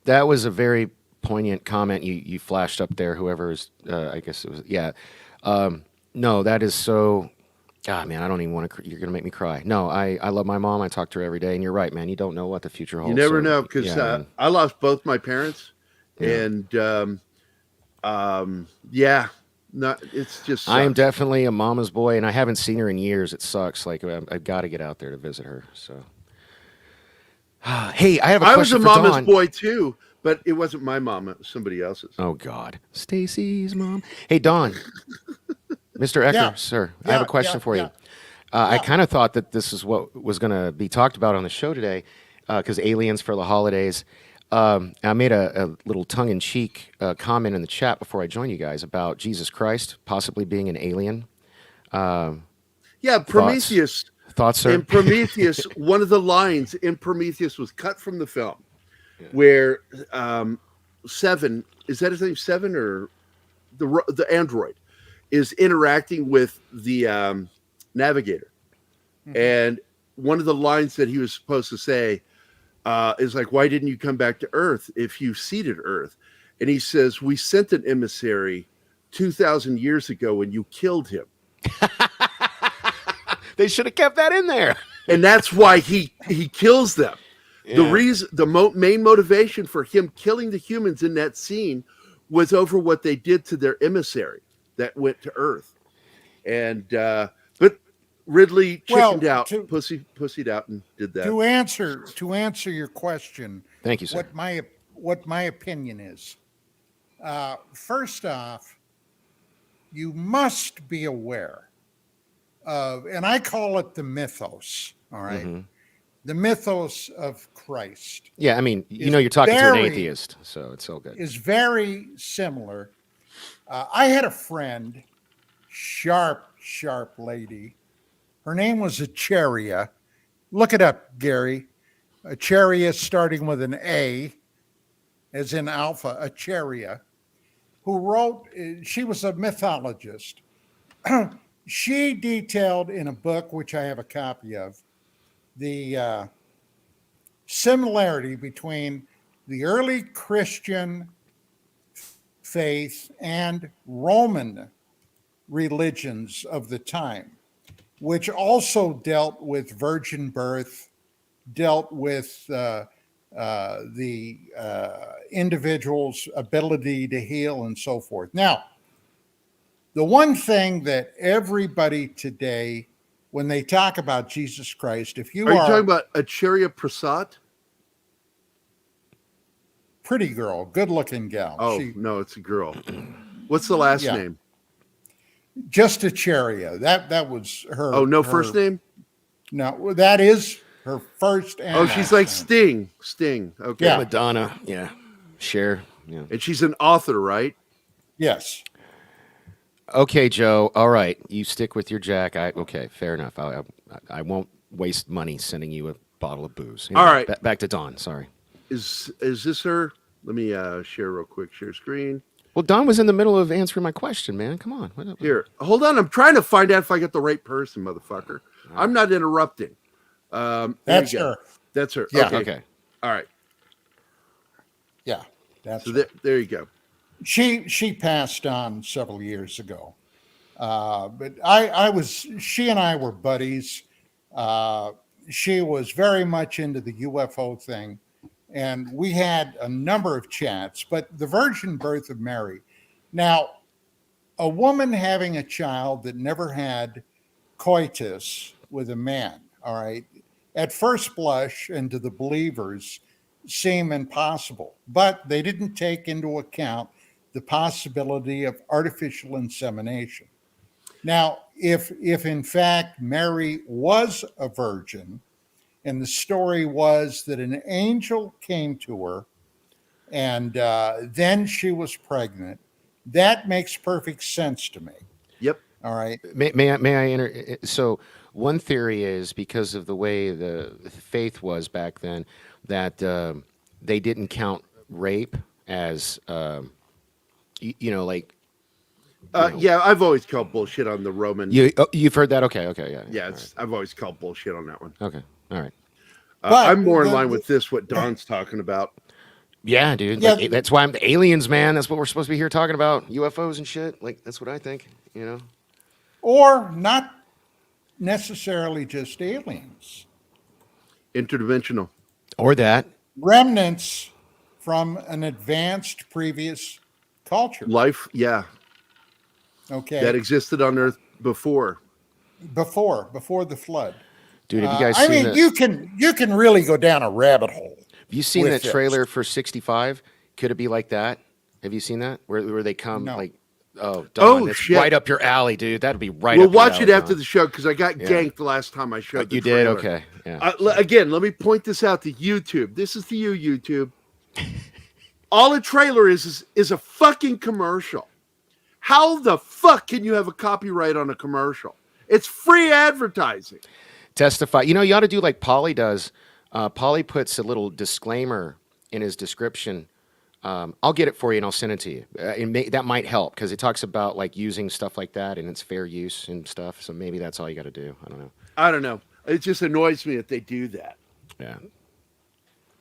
That was a very poignant comment you flashed up there. Whoever is, I guess it was, yeah. No, that is so. God, man, I don't even want to. You're gonna make me cry. No, I love my mom. I talk to her every day, and you're right, man. You don't know what the future holds. You never know, because I lost both my parents, and it's just. Sucks. I am definitely a mama's boy, and I haven't seen her in years. It sucks. Like I've got to get out there to visit her. So, hey, I have a question for I was a mama's Dawn. boy too, but it wasn't my mom; it was somebody else's. Oh God, Stacy's mom. Hey, Dawn, Mr. Ecker, sir, I have a question for you. I kind of thought that this is what was going to be talked about on the show today, because aliens for the holidays. I made a little tongue-in-cheek comment in the chat before I joined you guys about Jesus Christ possibly being an alien. Prometheus. Thoughts, sir? In Prometheus, one of the lines in Prometheus was cut from the film, where Seven, is that his name, Seven, or the android, is interacting with the navigator. Mm-hmm. And one of the lines that he was supposed to say is like, why didn't you come back to Earth if you seeded Earth? And he says, we sent an emissary 2,000 years ago and you killed him. They should have kept that in there. And that's why he kills them. Yeah. The reason, main motivation for him killing the humans in that scene was over what they did to their emissary that went to Earth. And but Ridley chickened out, pussied out, and did that. To answer your question, thank you, sir. What my opinion is, first off, you must be aware of, and I call it the mythos. All right, mm-hmm. The mythos of Christ. Yeah, I mean, you're talking to an atheist, so it's all good. Is very similar. I had a friend, sharp lady. Her name was Acheria. Look it up, Gary. Acheria starting with an A, as in alpha, Acheria, who wrote, she was a mythologist. She detailed in a book, which I have a copy of, the similarity between the early Christian faith and Roman religions of the time, which also dealt with virgin birth, dealt with the individual's ability to heal and so forth. Now, the one thing that everybody today, when they talk about Jesus Christ, if you are you talking about Acheria Prasad? Pretty girl, good-looking gal. Oh, no, it's a girl. What's the last name? Just Acheria. That was her. Oh, no first name? No, that is her first. And she's like Sting. Okay. Yeah. Madonna. Yeah. share. Yeah. And she's an author, right? Yes. Okay, Joe. All right, you stick with your Jack. Okay, fair enough. I won't waste money sending you a bottle of booze. Anyway, All right. Back to Dawn. Sorry. Is this her? Let me share real quick. Share screen. Well, Dawn was in the middle of answering my question, man. Come on. Here, hold on. I'm trying to find out if I got the right person, motherfucker. I'm not interrupting. That's her. That's her. Yeah. Okay. All right. Yeah. That's So her. there you go. She passed on several years ago. But she and I were buddies. She was very much into the UFO thing. And we had a number of chats, but the virgin birth of Mary. Now, a woman having a child that never had coitus with a man, all right, at first blush and to the believers seem impossible, but they didn't take into account the possibility of artificial insemination. Now, if in fact Mary was a virgin, and the story was that an angel came to her and then she was pregnant, that makes perfect sense to me. Yep. All right. May I enter? So one theory is because of the way the faith was back then, that they didn't count rape as, like. Yeah, I've always called bullshit on the Roman. You've heard that? Okay, yeah. Yeah, I've always called bullshit on that one. Okay, all right. I'm more in line with this, what Don's talking about. Yeah, dude. Yeah. Like, that's why I'm the aliens, man. That's what we're supposed to be here talking about. UFOs and shit. Like, that's what I think, Or not necessarily just aliens. Interdimensional. Or that. Remnants from an advanced previous culture. Life, yeah. Okay. That existed on Earth before. Before the flood. Dude, have you guys seen that? you can really go down a rabbit hole. Have you seen with that trailer for 65? Could it be like that? Have you seen that? Where they come like, Don, it's shit. right up your alley, dude. That'd be right We'll up your watch alley, it after Don. the show because I got Yeah. ganked the last time I showed the You did? trailer. Okay. Yeah. Again, let me point this out to YouTube. This is to you, YouTube. All a trailer is a fucking commercial. How the fuck can you have a copyright on a commercial? It's free advertising. Testify. You ought to do like Polly does. Polly puts a little disclaimer in his description. I'll get it for you and I'll send it to you. That might help because it talks about like using stuff like that and it's fair use and stuff. So maybe that's all you got to do. I don't know. It just annoys me that they do that. Yeah.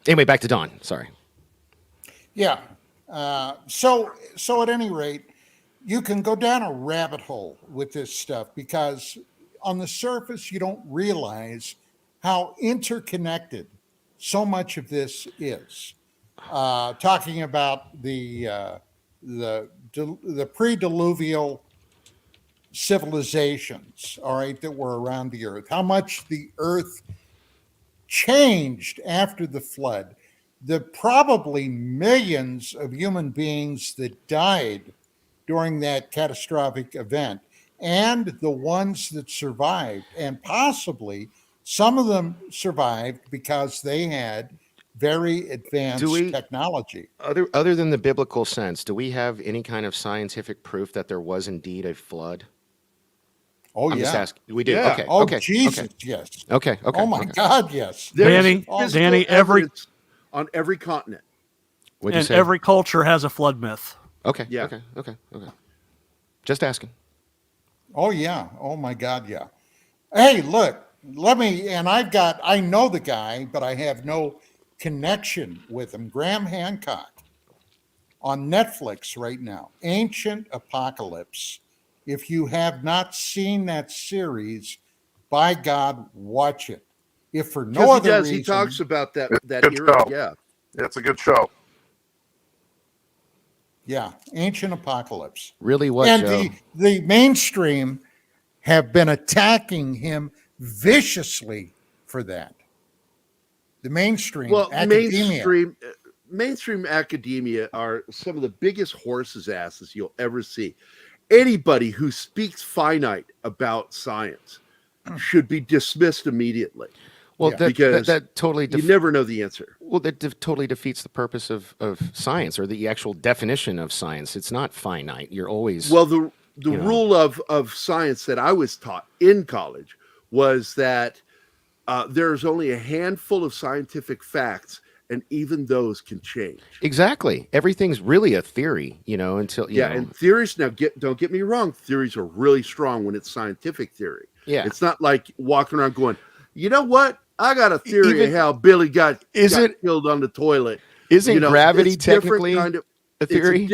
Anyway, back to Dawn. Sorry. Yeah. So at any rate, you can go down a rabbit hole with this stuff because on the surface, you don't realize how interconnected so much of this is. Talking about the pre-diluvial civilizations, all right, that were around the earth, how much the earth changed after the flood, the probably millions of human beings that died during that catastrophic event, and the ones that survived, and possibly some of them survived because they had very advanced technology. Other than the biblical sense, do we have any kind of scientific proof that there was indeed a flood? Oh, I'm yeah. just asking. We do. Yeah. Okay. Oh, okay. Jesus, okay. yes. Okay. Okay. Oh, my okay. God, yes. Danny, every on every continent. What'd you and say? every culture has a flood myth. Okay. Yeah. Okay. Just asking. Oh, yeah. Oh, my God, yeah. Hey, look, I know the guy, but I have no connection with him. Graham Hancock on Netflix right now. Ancient Apocalypse. If you have not seen that series, by God, watch it. If for no other reason, he talks about that Good era. show. Yeah. It's a good show. yeah, Ancient Apocalypse. Really, what, And Joe? the mainstream have been attacking him viciously for that. The mainstream academia. Mainstream academia are some of the biggest horses' asses you'll ever see. Anybody who speaks finite about science should be dismissed immediately. Well, Yeah. because that totally you never know the answer. well, that totally defeats the purpose of science or the actual definition of science. It's not finite. You're always Well, the you know. rule of science that I was taught in college was that there's only a handful of scientific facts, and even those can change. Exactly. Everything's really a theory, until you know. And theories now don't get me wrong, theories are really strong when it's scientific theory. Yeah. It's not like walking around going, you know what? I got a theory of how Billy got killed on the toilet. Isn't gravity it's different technically kind of, a theory?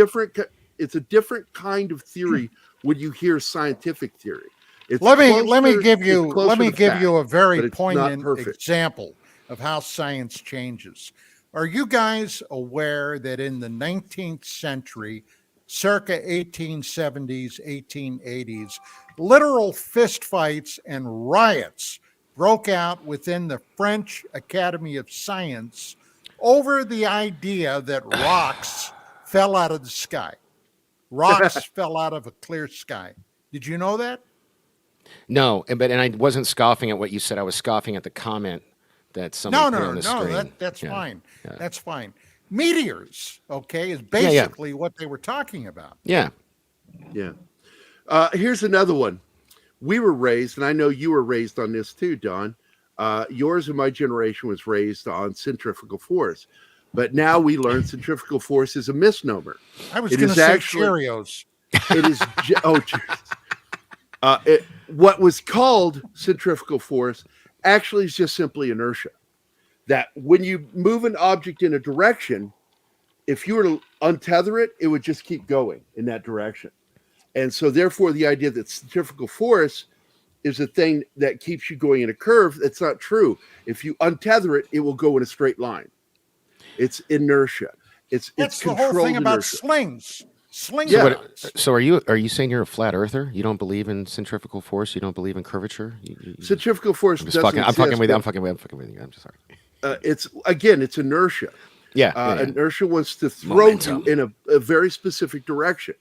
It's a different kind of theory when you hear scientific theory. It's Let me closer give you fact, a very but it's not poignant perfect. example of how science changes. Are you guys aware that in the 19th century, circa 1870s, 1880s, literal fistfights and riots broke out within the French Academy of Science over the idea that rocks fell out of the sky? Rocks fell out of a clear sky. Did you know that? No, and I wasn't scoffing at what you said. I was scoffing at the comment that somebody put on the screen. That's Yeah. fine. Yeah. That's fine. Meteors, okay, is basically what they were talking about. Yeah. Yeah. Here's another one. We were raised, and I know you were raised on this too, Don. Yours and my generation was raised on centrifugal force. But now we learn centrifugal force is a misnomer. I was going to say Cheerios. It is. What was called centrifugal force actually is just simply inertia. That when you move an object in a direction, if you were to untether it, it would just keep going in that direction. And so therefore the idea that centrifugal force is a thing that keeps you going in a curve, that's not true. If you untether it, it will go in a straight line. It's inertia. It's the whole thing about inertia. slings. Slings. So, so are you saying you're a flat earther? You don't believe in centrifugal force? You don't believe in curvature? Centrifugal force doesn't exist. I'm fucking with you. I'm fucking with you. I'm just sorry. It's inertia. Yeah. Inertia wants to throw you in a very specific direction.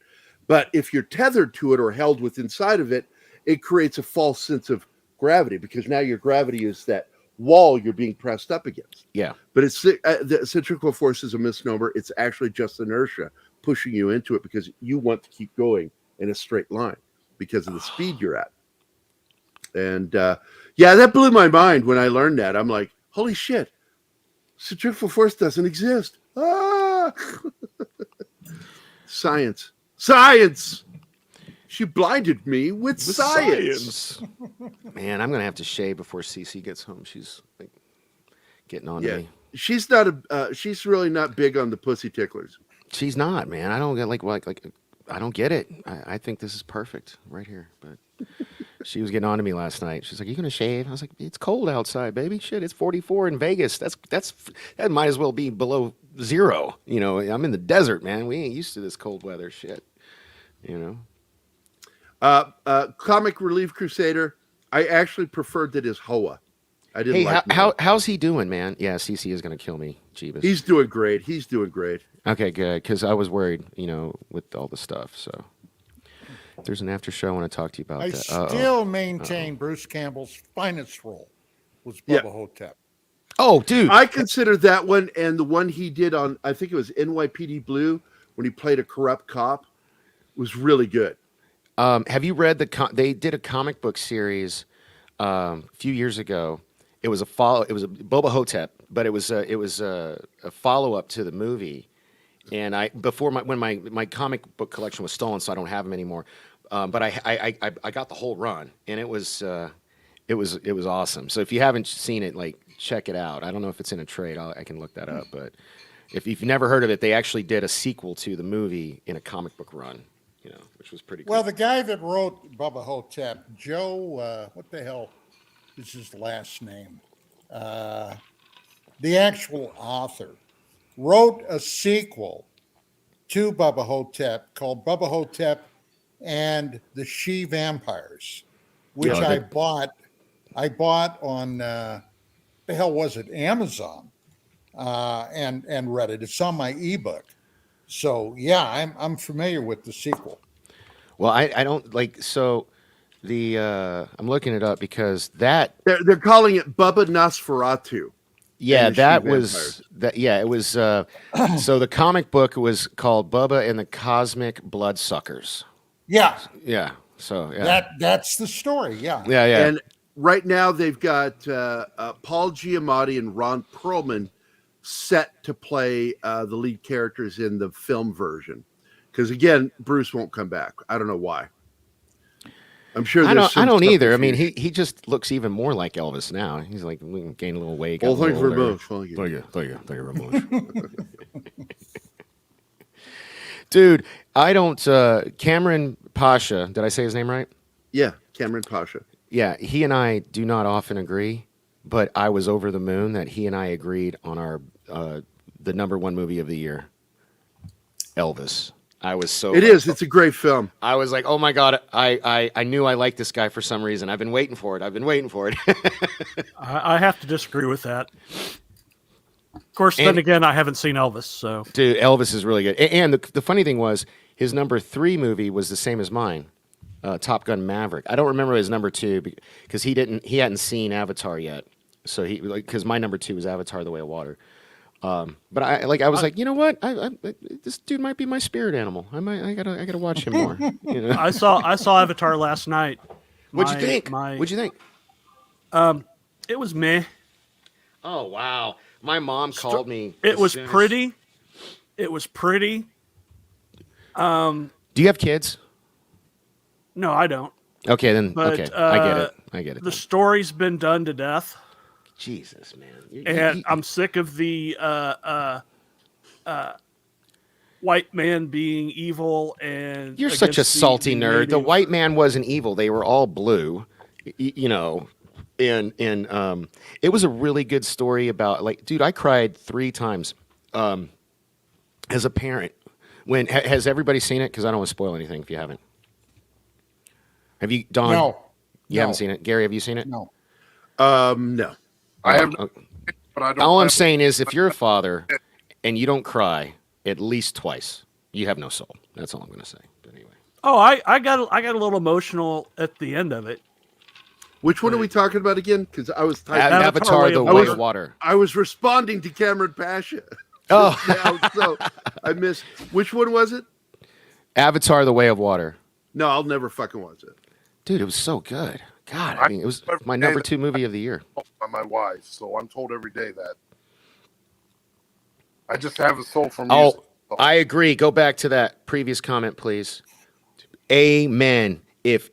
But if you're tethered to it or held with inside of it, it creates a false sense of gravity because now your gravity is that wall you're being pressed up against. Yeah. But it's the centrifugal force is a misnomer. It's actually just inertia pushing you into it because you want to keep going in a straight line because of the speed you're at. And that blew my mind when I learned that. I'm like, holy shit, centrifugal force doesn't exist. Ah! Science. She blinded me with science. Man, I'm going to have to shave before Cece gets home. She's like getting on to me. She's not she's really not big on the pussy ticklers. She's not, man. I don't get like I don't get it. I think this is perfect right here. But she was getting on to me last night. She's like, "You gonna shave?" I was like, "It's cold outside, baby. Shit, it's 44 in Vegas. That might as well be below zero. I'm in the desert, man. We ain't used to this cold weather shit. Comic Relief Crusader. I actually preferred it as Hoa. I didn't. Hey, how's he doing, man? Yeah, CC is gonna kill me, Jeebus. He's doing great. Okay, good. Because I was worried, with all the stuff. So if there's an after show, I want to talk to you about I that. still maintain Bruce Campbell's finest role was Bubba Hotep. Oh, dude. I consider that one and the one he did on, I think it was NYPD Blue when he played a corrupt cop was really good. Have you read they did a comic book series a few years ago. It was a Boba Hotep, but it was a follow up to the movie. And when my comic book collection was stolen, so I don't have them anymore. But I got the whole run, and it was awesome. So if you haven't seen it, check it out. I don't know if it's in a trade. I can look that up. But if you've never heard of it, they actually did a sequel to the movie in a comic book run, which was pretty cool. Well, the guy that wrote Bubba Hotep, Joe, what the hell is his last name? The actual author wrote a sequel to Bubba Hotep called Bubba Hotep and the She Vampires, which I bought on the hell was it, Amazon, and read it. It's on my ebook. So yeah, I'm familiar with the sequel. Well, I don't so I'm looking it up because that they're calling it Bubba Nosferatu. Yeah, and the that She was Vampires. that. Yeah, it was. So the comic book was called Bubba and the Cosmic Bloodsuckers. Yeah, Yeah. So yeah. that's the story. Yeah, Yeah, yeah. And right now they've got Paul Giamatti and Ron Perlman set to play the lead characters in the film version. Because again, Bruce won't come back. I don't know why. I'm sure I there's don't either. I mean, subterfuge. he just looks even more like Elvis now. He's like gained a little weight. got Well, a little thank you very older. much. Thank you. Thank you very much. Dude, I don't. Cameron Pasha. Did I say his name right? Yeah, Cameron Pasha. Yeah, he and I do not often agree, but I was over the moon that he and I agreed on our the #1 movie of the year, Elvis. I was so. It is. It's a great film. I was like, oh my god, I knew I liked this guy for some reason. I've been waiting for it. I have to disagree with that. Of course, then again, I haven't seen Elvis, so. Dude, Elvis is really good. And the funny thing was, his #3 movie was the same as mine, Top Gun Maverick. I don't remember his #2 because he hadn't seen Avatar yet. So because my #2 was Avatar: The Way of Water. But I was like, you know what? This dude might be my spirit animal. I gotta watch him more. You know? I saw Avatar last night. What'd you think? What'd you think? It was meh. Oh wow! My mom called me. It was pretty. It was pretty. Do you have kids? No, I don't. Okay, then. But, okay, I get it. The story's been done to death. Jesus, man. And I'm sick of the white man being evil and You're such a against salty the nerd. The native. white man wasn't evil. They were all blue. You know, and it was a really good story about dude, I cried 3 times as a parent. When has everybody seen it? Because I don't want to spoil anything if you haven't. Have you, Don? No. You haven't seen it? Gary, have you seen it? No. No. I have, Okay. but I don't. All I'm have- saying is if you're a father and you don't cry at least twice, you have no soul. That's all I'm going to say. But anyway. Oh, I got a little emotional at the end of it. Which one are we talking about again? Because I was typing. Avatar: The Way of Water. I was responding to Cameron Pasha. Oh. So I missed. Which one was it? Avatar: The Way of Water. No, I'll never fucking watch it. Dude, it was so good. God, I mean, it was my #2 movie of the year. By my wife, so I'm told every day that I just have a soul for music. Oh, I agree. Go back to that previous comment, please. Amen. If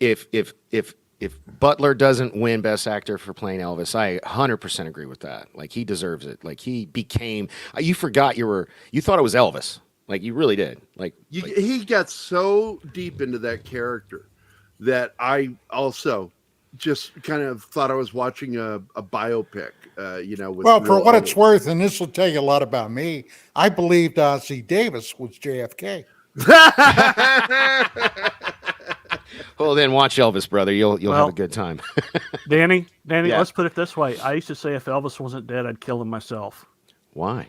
Butler doesn't win Best Actor for playing Elvis, I 100% agree with that. Like, he deserves it. Like, he became. You forgot you thought it was Elvis. Like, you really did. He got so deep into that character that I also just kind of thought I was watching a biopic. With Well, for real what others. it's worth, and this will tell you a lot about me, I believed Ozzie Davis was JFK. Well, then watch Elvis, brother. You'll have a good time. Danny, Yeah. let's put it this way. I used to say if Elvis wasn't dead, I'd kill him myself. Why?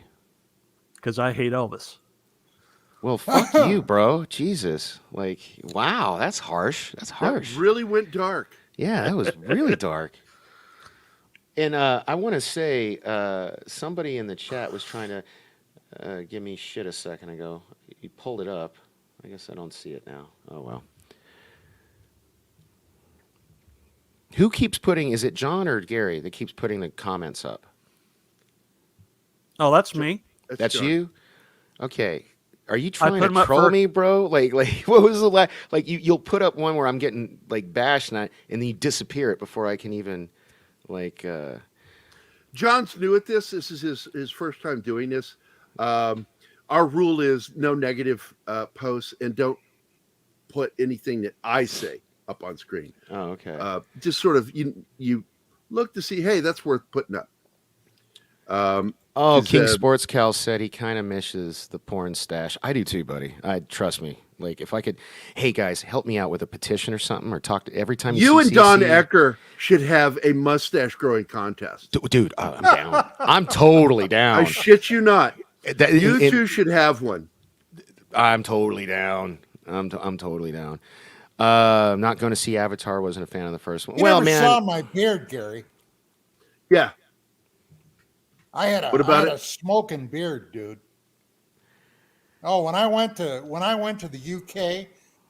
Because I hate Elvis. Well, fuck you, bro. Jesus. Like, wow, that's harsh. That's harsh. That really went dark. Yeah, that was really dark. And I want to say somebody in the chat was trying to give me shit a second ago. You pulled it up. I guess I don't see it now. Oh, well. Who keeps putting, is it John or Gary that keeps putting the comments up? Oh, that's me. That's John. you? Okay. Are you trying put to 'em up troll for- me, bro? Like, what was the last? Like, you'll put up one where I'm getting like bashed, and then you disappear it before I can even, like. John's new at this. This is his first time doing this. Our rule is no negative posts and don't put anything that I say up on screen. Oh, okay. Just sort of you look to see, hey, that's worth putting up. King Sports Cal said he kind of misses the porn stash. I do too, buddy. Trust me. Like, if I could, hey guys, help me out with a petition or something, or talk to every time You and see Don CC. Ecker should have a mustache growing contest. Dude, I'm down. I'm totally down. I shit you not. You and- two should have one. I'm totally down. I'm totally down. I'm not going to see Avatar. Wasn't a fan of the first one. You well, never man. saw my beard, Gary. Yeah. I had a smoking beard, dude. Oh, when I went to the UK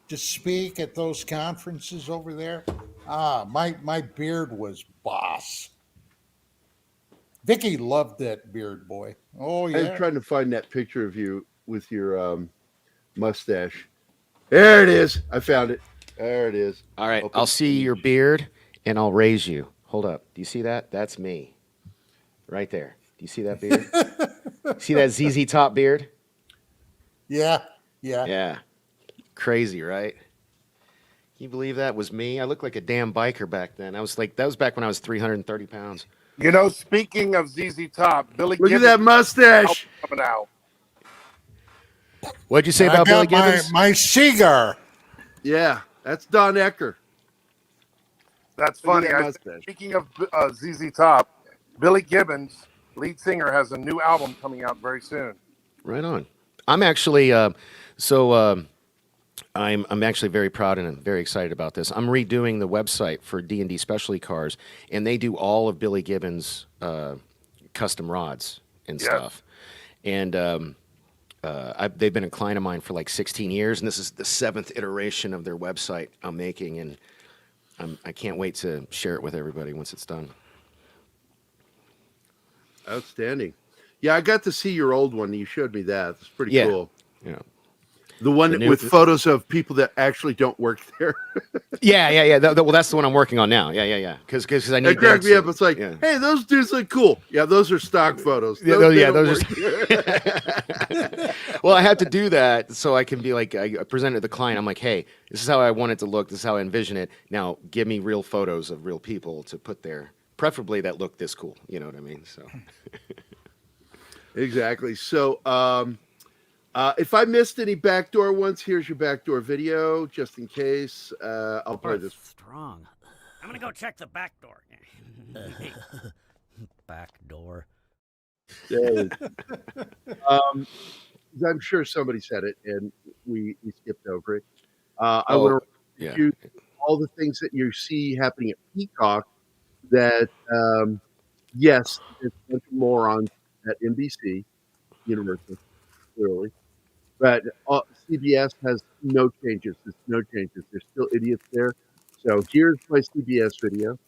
to speak at those conferences over there, my beard was boss. Vicky loved that beard, boy. Oh yeah. I'm trying to find that picture of you with your mustache. There it is. I found it. There it is. All right. I'll see your beard and I'll raise you. Hold up. Do you see that? That's me. Right there. Do you see that beard? See that ZZ Top beard? Yeah. Yeah. Yeah. Crazy, right? Can you believe that was me? I looked like a damn biker back then. I was like, that was back when I was 330 pounds. You know, speaking of ZZ Top, Billy Look Gibbons at that mustache. coming out. What'd you say about Billy Gibbons? My cigar. Yeah, that's Don Ecker. That's Look funny. at that mustache. Speaking of ZZ Top, Billy Gibbons, lead singer, has a new album coming out very soon. Right on. I'm actually I'm actually very proud and I'm very excited about this. I'm redoing the website for D&D Specialty Cars, and they do all of Billy Gibbons' custom rods and stuff. And they've been a client of mine for like 16 years, and this is the 7th iteration of their website I'm making, and I can't wait to share it with everybody once it's done. Outstanding. Yeah, I got to see your old one. You showed me that. It's pretty cool. Yeah. The one with photos of people that actually don't work there. Yeah. Well, that's the one I'm working on now. Yeah. Because I need. It cracked me up. It's like, hey, those dudes look cool. Yeah, those are stock photos. Those are. Well, I have to do that so I can be like, I present it to the client. I'm like, hey, this is how I want it to look. This is how I envision it. Now, give me real photos of real people to put there, preferably that look this cool. You know what I mean? So. Exactly. So, if I missed any backdoor ones, here's your backdoor video, just in case. I'll play this. Strong. I'm gonna go check the back door. Back door. I'm sure somebody said it, and we skipped over it. I want to review all the things that you see happening at Peacock. That yes, there's a bunch of morons at NBC, Universal, clearly. But CBS has no changes. There's no changes. There's still idiots there. So here's my CBS video.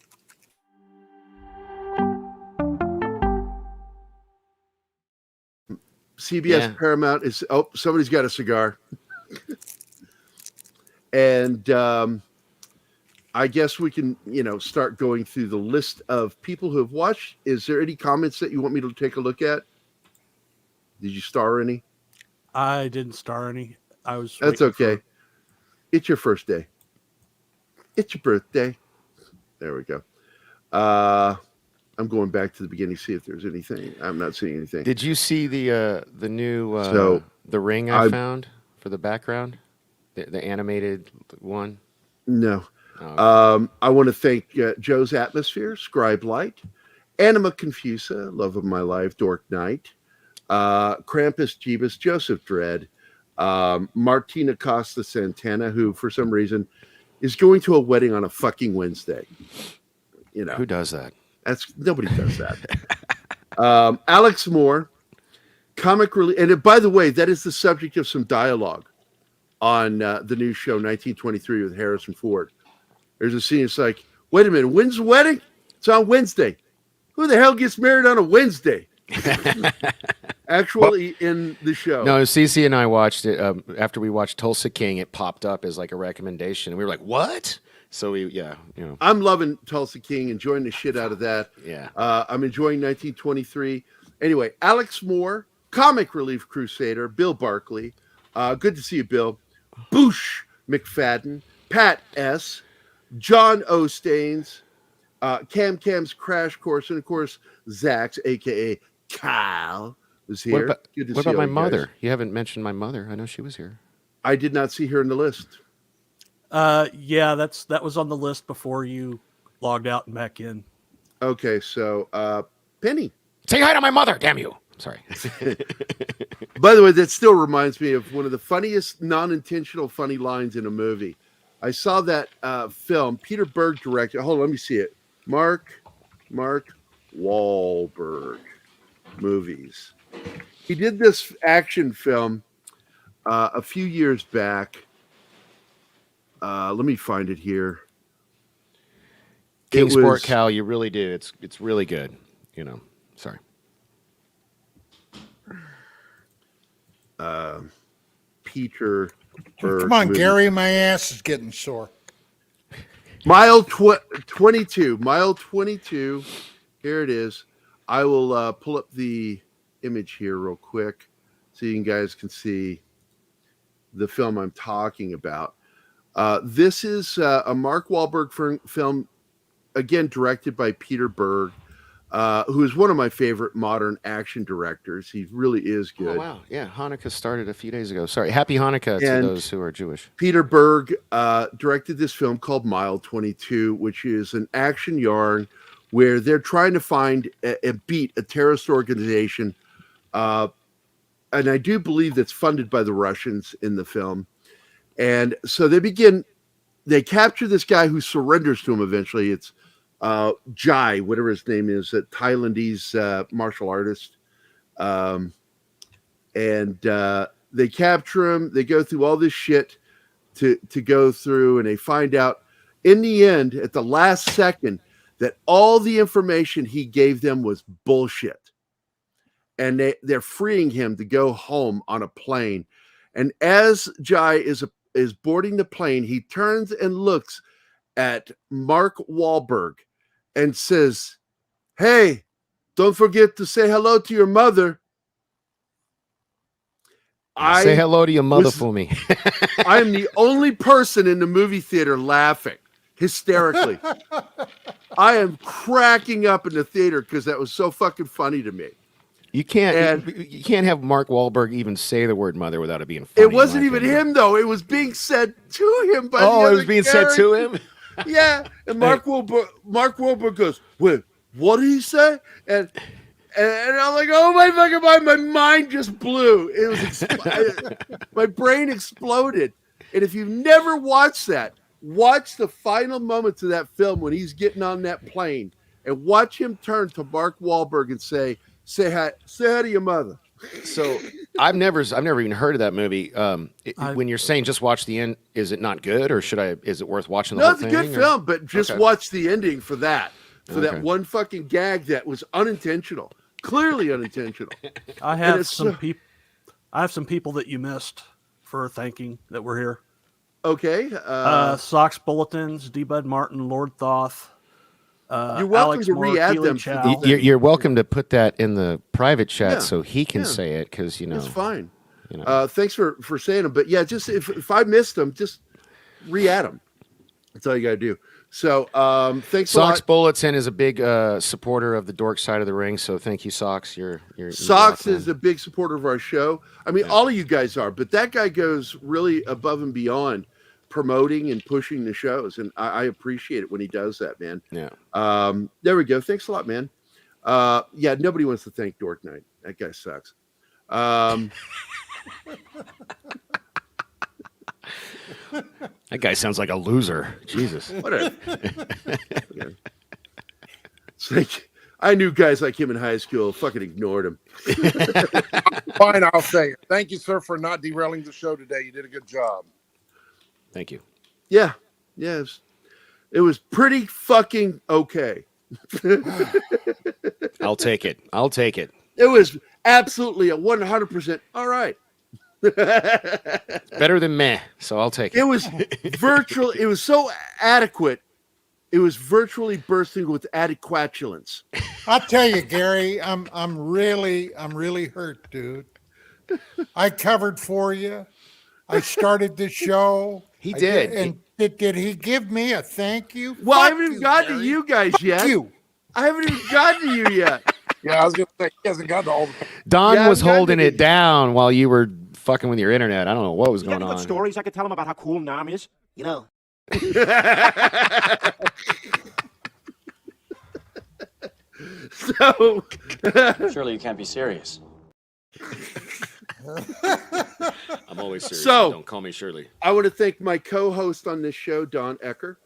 CBS Paramount is... Oh, somebody's got a cigar. And I guess we can, start going through the list of people who have watched. Is there any comments that you want me to take a look at? Did you star any? I didn't star any. That's okay. It's your first day. It's your birthday. There we go. I'm going back to the beginning to see if there's anything. I'm not seeing anything. Did you see the new the ring I found for the background? The animated one? No. Oh, okay. I want to thank Joe's Atmosphere, Scribe Light, Anima Confusa, Love of My Life, Dork Knight, Krampus Jeebus, Joseph Dredd, Martina Costa Santana, who for some reason is going to a wedding on a fucking Wednesday. Who does that? Nobody does that. Alex Moore, comic relief, and by the way, that is the subject of some dialogue on the new show 1923 with Harrison Ford. There's a scene. It's like, wait a minute, when's the wedding? It's on Wednesday. Who the hell gets married on a Wednesday? Actually, in the show. No, Cece and I watched it after we watched Tulsa King. It popped up as like a recommendation, and we were like, "What?" So I'm loving Tulsa King, enjoying the shit out of that. Yeah, I'm enjoying 1923. Anyway, Alex Moore, comic relief crusader, Bill Barkley. Good to see you, Bill. Boosh McFadden, Pat S., John Ostains, Cam's Crash Course, and of course Zach's, aka Kyle, was here. What about my mother? Guys. You haven't mentioned my mother. I know she was here. I did not see her in the list. Yeah, that was on the list before you logged out and back in. Okay, so Penny, say hi to my mother. Damn you! Sorry. By the way, that still reminds me of one of the funniest non-intentional funny lines in a movie. I saw that film. Peter Berg directed. Hold on, let me see it. Mark Wahlberg movies. He did this action film a few years back. Let me find it here. Kingsport, Cal, you really do. It's really good. You know, sorry. Peter Berg. Come on, movie. Gary, my ass is getting sore. Mile 22. Mile 22. Here it is. I will pull up the image here real quick so you guys can see the film I'm talking about. This is a Mark Wahlberg film, again, directed by Peter Berg, who is one of my favorite modern action directors. He really is good. Oh, wow. Yeah, Hanukkah started a few days ago. Sorry. Happy Hanukkah to those who are Jewish. Peter Berg directed this film called Mile 22, which is an action yarn where they're trying to find and beat a terrorist organization. And I do believe that's funded by the Russians in the film. And so they capture this guy who surrenders to him eventually. It's Jai, whatever his name is, a Thailandese martial artist. And they capture him. They go through all this shit to go through, and they find out in the end, at the last second, that all the information he gave them was bullshit. And they're freeing him to go home on a plane. And as Jai is boarding the plane, he turns and looks at Mark Wahlberg and says, "Hey, don't forget to say hello to your mother." Say hello to your mother for me. I am the only person in the movie theater laughing hysterically. I am cracking up in the theater because that was so fucking funny to me. You can't have Mark Wahlberg even say the word mother without it being funny. It wasn't even him, though. It was being said to him by the other it was being said to him? Yeah. And Mark Wahlberg goes, "Wait, what did he say?" And I'm like, "Oh my fucking mind!" My mind just blew. It was my brain exploded. And if you've never watched that, watch the final moments of that film when he's getting on that plane, and watch him turn to Mark Wahlberg and say hi to your mother. So I've never even heard of that movie. When you're saying just watch the end, is it not good, or is it worth watching the whole thing? No, it's a good film, but just watch the ending for that. That one fucking gag that was unintentional, clearly unintentional. I have some people that you missed for thanking that were here. Okay. Sox Bulletins, D. Bud Martin, Lord Thoth. You're welcome Alex to Moore, re-add Keelan them. Chow. You're welcome to put that in the private chat Yeah. so he can Yeah. say it, because It's fine. You know. Thanks for saying them, but yeah, just if I missed them, just re-add them. That's all you got to do. So thanks a lot. Sox Bulletin is a big supporter of the Dork Side of the Ring, so thank you, Sox. You're Sox awesome. is a big supporter of our show. I mean, all of you guys are, but that guy goes really above and beyond promoting and pushing the shows, and I appreciate it when he does that, man. Yeah. There we go. Thanks a lot, man. Yeah, nobody wants to thank Dork Knight. That guy sucks. That guy sounds like a loser. Jesus. Whatever. It's like, I knew guys like him in high school. Fucking ignored him. Fine, I'll say it. Thank you, sir, for not derailing the show today. You did a good job. Thank you. Yeah. Yes. It was pretty fucking okay. I'll take it. It was absolutely a 100% all right. Better than meh, so I'll take it. It was virtual. It was so adequate. It was virtually bursting with adequatulence. I'll tell you, Gary, I'm really hurt, dude. I covered for you. I started the show. He did. And did he give me a thank you? Well, I Fuck haven't even you, gotten Gary. to you guys Fuck yet. you. I haven't even gotten to you yet. Yeah, I was going to say, he hasn't gotten to all the... Don was holding it down while you were fucking with your internet. I don't know what was going on. Stories I could tell him about how cool Nam is. You know. So surely you can't be serious. I'm always serious. So, don't call me Shirley. I want to thank my co-host on this show, Don Ecker.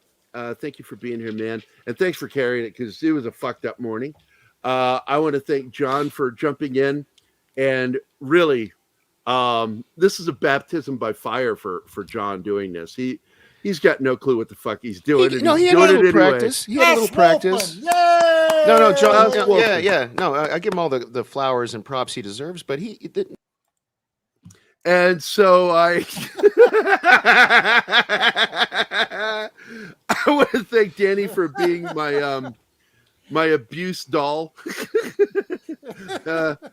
Thank you for being here, man. And thanks for carrying it because it was a fucked up morning. I want to thank John for jumping in. And really, this is a baptism by fire for John doing this. He's got no clue what the fuck he's doing. He had a little practice. He had a little practice. Yay! No, John. Wolfen. Yeah. No, I give him all the flowers and props he deserves, but he didn't. And so I want to thank Danny for being my abuse doll.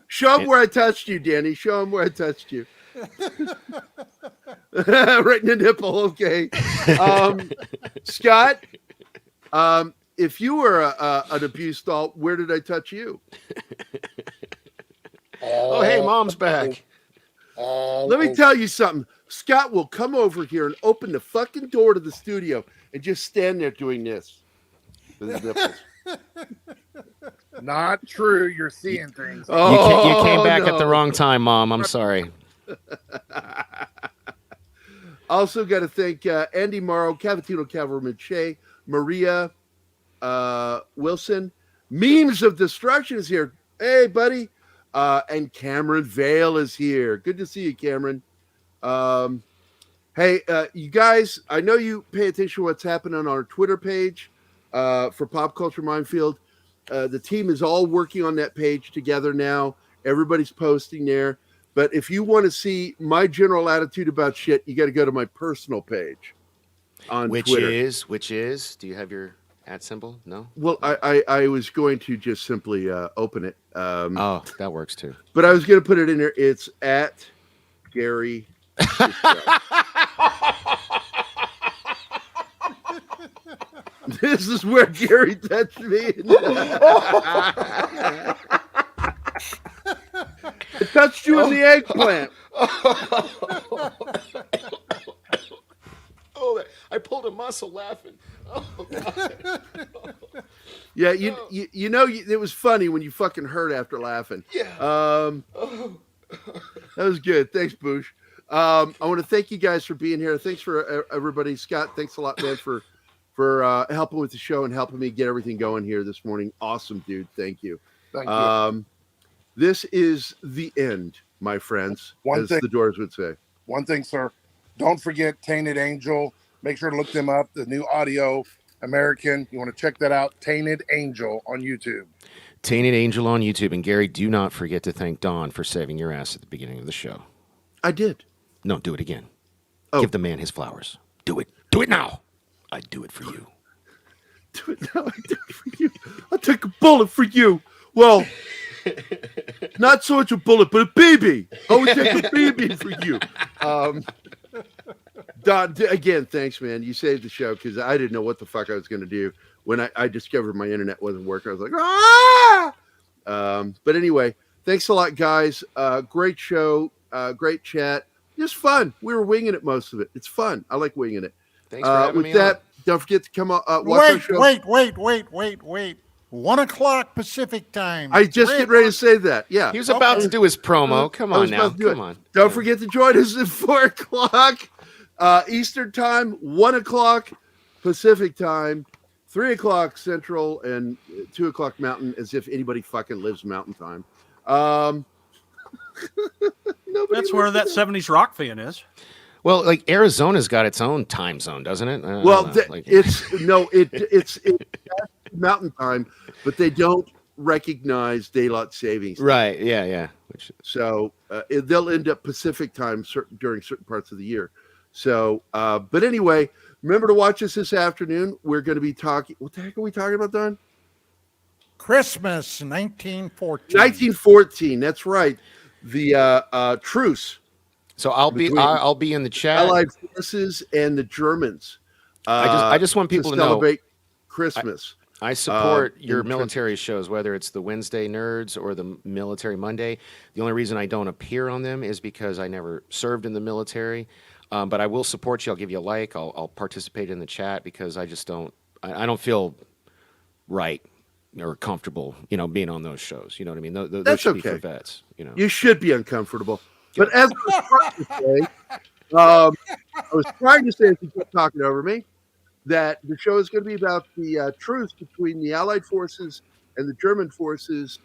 Show him where I touched you, Danny. Show him where I touched you. Right in the nipple. Okay. Scott, if you were an abuse doll, where did I touch you? Oh, hey, Mom's back. Let me tell you something. Scott will come over here and open the fucking door to the studio and just stand there doing this with his nipples. Not true. You're seeing things. You came back at the wrong time, Mom. I'm sorry. Also got to thank Andy Morrow, Cavatino Cavalryman Shea, Maria Wilson. Memes of Destruction is here. Hey, buddy. And Cameron Vale is here. Good to see you, Cameron. Hey, you guys, I know you pay attention to what's happening on our Twitter page for Pop Culture Minefield. The team is all working on that page together now. Everybody's posting there. But if you want to see my general attitude about shit, you got to go to my personal page on Twitter. Which is, do you have your @ symbol? No? Well, I was going to just simply open it. Oh, that works too. But I was going to put it in there. It's at Gary. This is where Gary touched me. I touched you in the eggplant. Oh, I pulled a muscle laughing. Oh, God. Yeah, you know, it was funny when you fucking heard after laughing. Yeah. That was good. Thanks, Boosh. I want to thank you guys for being here. Thanks for everybody. Scott, thanks a lot, man, for helping with the show and helping me get everything going here this morning. Awesome, dude. Thank you. Thank you. This is the end, my friends, as the Doors would say. One thing, sir. Don't forget Tainted Angel. Make sure to look them up. The new audio American. You want to check that out. Tainted Angel on YouTube. Tainted Angel on YouTube. And Gary, do not forget to thank Don for saving your ass at the beginning of the show. I did. No, do it again. Oh. Give the man his flowers. Do it. Do it now. I'd do it for you. Do it now. I'd do it for you. I'll take a bullet for you. Well, not so much a bullet, but a BB. I would take a BB for you. Don, again, thanks, man. You saved the show because I didn't know what the fuck I was going to do when I discovered my internet wasn't working. I was like, ah! But anyway, thanks a lot, guys. Great show. Great chat. Just fun. We were winging it, most of it. It's fun. I like winging it. Thanks for having me on. Don't forget to come on. Watch our show. Wait. 1 o'clock Pacific time. I just get ready to say that. Yeah. He was about to do his promo. Come on now. Come on. Don't forget to join us at 4 o'clock Eastern time, 1 o'clock Pacific time, 3 o'clock Central, and 2 o'clock Mountain, as if anybody fucking lives Mountain time. That's where that 70s rock fan is. Well, like Arizona's got its own time zone, doesn't it? Well, it's Mountain time, but they don't recognize daylight savings time. Right? Yeah. So they'll end up Pacific time during certain parts of the year. So, but anyway, remember to watch us this afternoon. We're going to be talking. What the heck are we talking about, Don? Christmas 1914. 1914. That's right. The truce. So I'll be in the chat. Allied forces and the Germans. I just want people to celebrate Christmas. I support your military shows, whether it's the Wednesday Nerds or the Military Monday. The only reason I don't appear on them is because I never served in the military. But I will support you. I'll give you a like. I'll participate in the chat because I just don't. I don't feel right or comfortable, being on those shows. You know what I mean? Those That's should okay. be for vets. You should be uncomfortable. But as I was trying to say, as you kept talking over me, that the show is going to be about the truce between the Allied forces and the German forces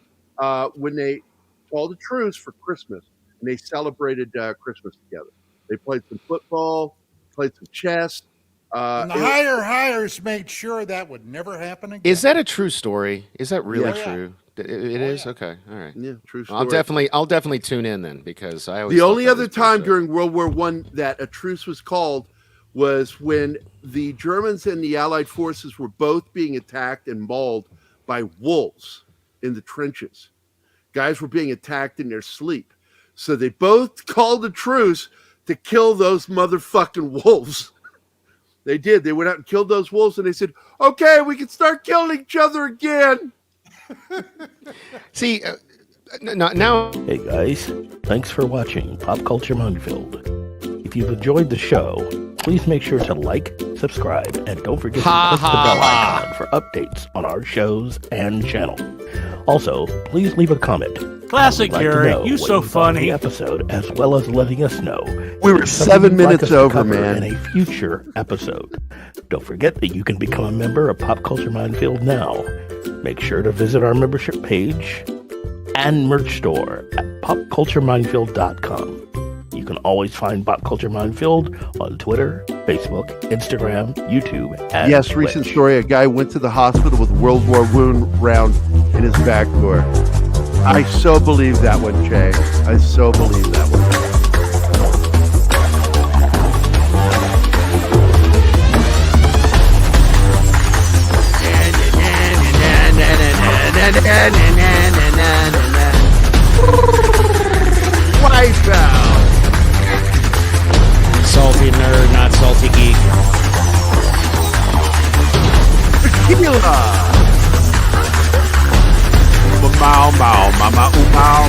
when they called a truce for Christmas, and they celebrated Christmas together. They played some football, played some chess. And the hires made sure that would never happen again. Is that a true story? Is that really Yeah. true? It is? Okay. All right. Yeah, true story. I'll definitely tune in then, because I always The thought only that other was time bullshit. during World War I that a truce was called was when the Germans and the Allied forces were both being attacked and mauled by wolves in the trenches. Guys were being attacked in their sleep. So they both called a truce to kill those motherfucking wolves. They did. They went out and killed those wolves, and they said, okay, we can start killing each other again. See, now... Hey guys, thanks for watching Pop Culture Minefield. If you've enjoyed the show, please make sure to like, subscribe, and don't forget to click the bell icon for updates on our shows and channel. Also, please leave a comment. Classic, We'd like to Gary. know You what so thought of funny. the episode, as well as letting us know We were something 7 you'd like minutes us to over, cover man. in a future episode. Don't forget that you can become a member of Pop Culture Minefield now. Make sure to visit our membership page and merch store at popcultureminefield.com. You can always find Pop Culture Minefield on Twitter, Facebook, Instagram, YouTube, and Yes, Twitch. recent story. A guy went to the hospital with a World War wound round in his back door. I so believe that one, Jay. I so believe that one. Wipe out. Salty nerd, not salty geek. Tequila. Bow, bow, mama, ooh, bow.